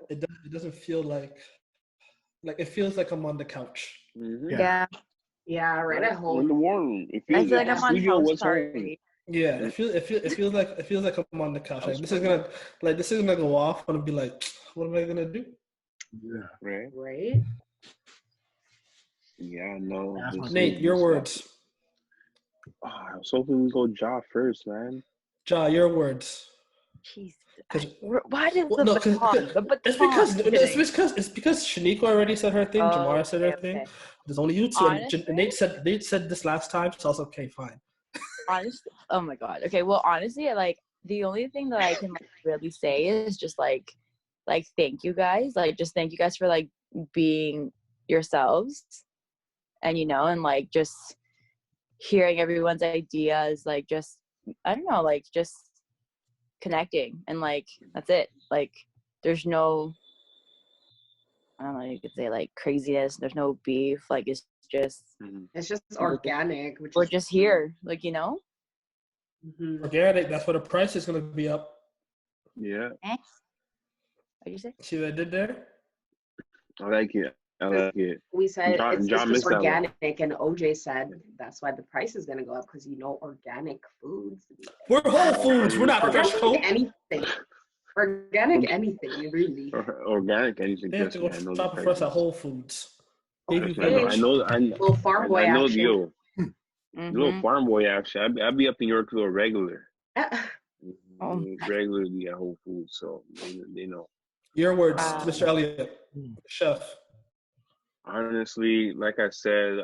it doesn't feel like it feels like I'm on the couch. Mm-hmm. Yeah. Yeah, right at home. In the war room. It I feels feel like I'm on house party. Yeah, it feels like I'm on the couch. Like this is gonna go off. I'm gonna be like, what am I gonna do? Yeah. Right. Yeah, no. Nate, your words. I was hoping we go Ja first, man. Ja, your words. Jeez. Why did the baton? It's because Shaniqua already said her thing. Jamara said her thing. There's only you two. Honestly, Nate said this last time, so I was okay, fine. Honestly, oh my god. Okay, well, honestly, like the only thing that I can really say is just like thank you guys. Like just thank you guys for like being yourselves, and and like just hearing everyone's ideas. Like just I don't know, like just connecting, and like that's it. Like there's no, I don't know, you could say like craziness. There's no beef. Like it's just organic. We're just here, like Mm-hmm. Organic. That's where the price is gonna be up. Yeah. What did you say? See what I did there? I like it. We said it's just organic, and OJ said that's why the price is gonna go up because organic foods. We're Whole Foods. We're not fresh Coke. Anything. Organic anything, really. Organic anything. They have to go shop for us at Whole Foods. I know. Little farm boy I know action. you. Little farm boy action. I'd be up in Yorkville regular. Regularly at Whole Foods, so they know. Your words, Mr. Elliott, chef. Honestly, like I said,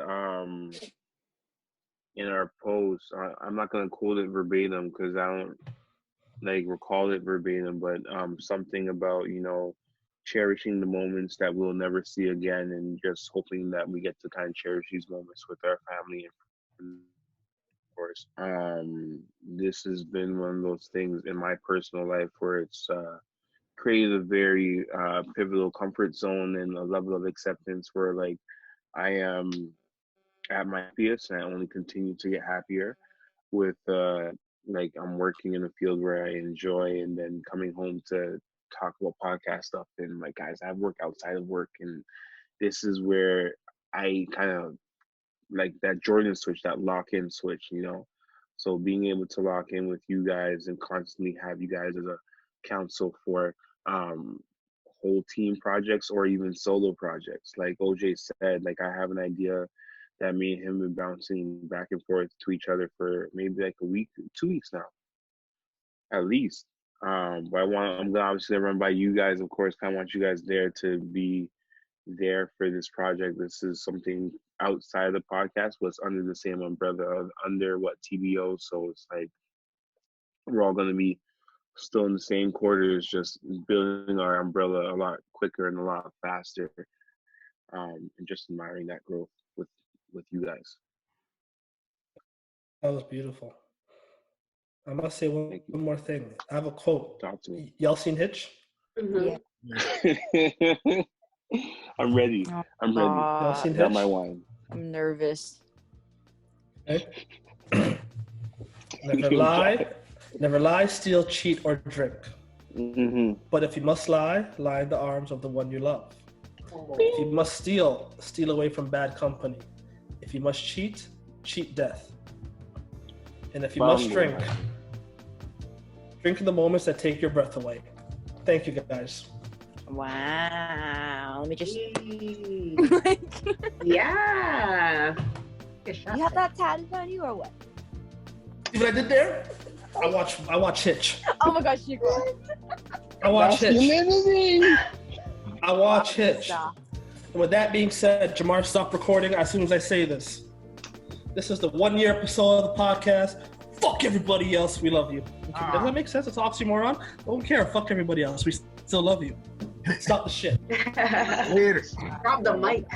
in our post, I'm not gonna quote it verbatim because I don't recall it verbatim, but something about cherishing the moments that we'll never see again, and just hoping that we get to kind of cherish these moments with our family and of course. This has been one of those things in my personal life where it's created a very pivotal comfort zone and a level of acceptance where I am at my happiest and I only continue to get happier with I'm working in a field where I enjoy, and then coming home to talk about podcast stuff, and guys, I work outside of work, and this is where I kind of that Jordan switch, that lock-in switch, so being able to lock in with you guys and constantly have you guys as a counsel for whole team projects or even solo projects. Like OJ said, I have an idea that me and him have been bouncing back and forth to each other for maybe a week, 2 weeks now, at least. But I'm gonna obviously run by you guys, of course. I want you guys there to be there for this project. This is something outside of the podcast, but it's under the same umbrella, under TBO. So it's we're all gonna be still in the same quarters, just building our umbrella a lot quicker and a lot faster, and just admiring that growth with you guys. That was beautiful. I must say one more thing. I have a quote. Talk to me. Y'all seen Hitch? Mm-hmm. Yeah. I'm ready. Y'all seen Hitch? Got my wine. I'm nervous. Okay. Never lie, steal, cheat, or drink. Mm-hmm. But if you must lie in the arms of the one you love. If you must steal away from bad company. If you must cheat death. And if you must drink in the moments that take your breath away. Thank you, guys. Wow. Let me just. Yeah. You have that tatted on you or what? See what I did there? I watch Hitch. Oh my gosh, Chico. I watch Hitch. Masculinity. I watch Hitch. And with that being said, Jamar, stop recording as soon as I say this. This is the 1-year episode of the podcast. Fuck everybody else. We love you. Does that make sense? It's oxymoron. Don't care. Fuck everybody else. We still love you. Stop the shit. Later. Drop the mic.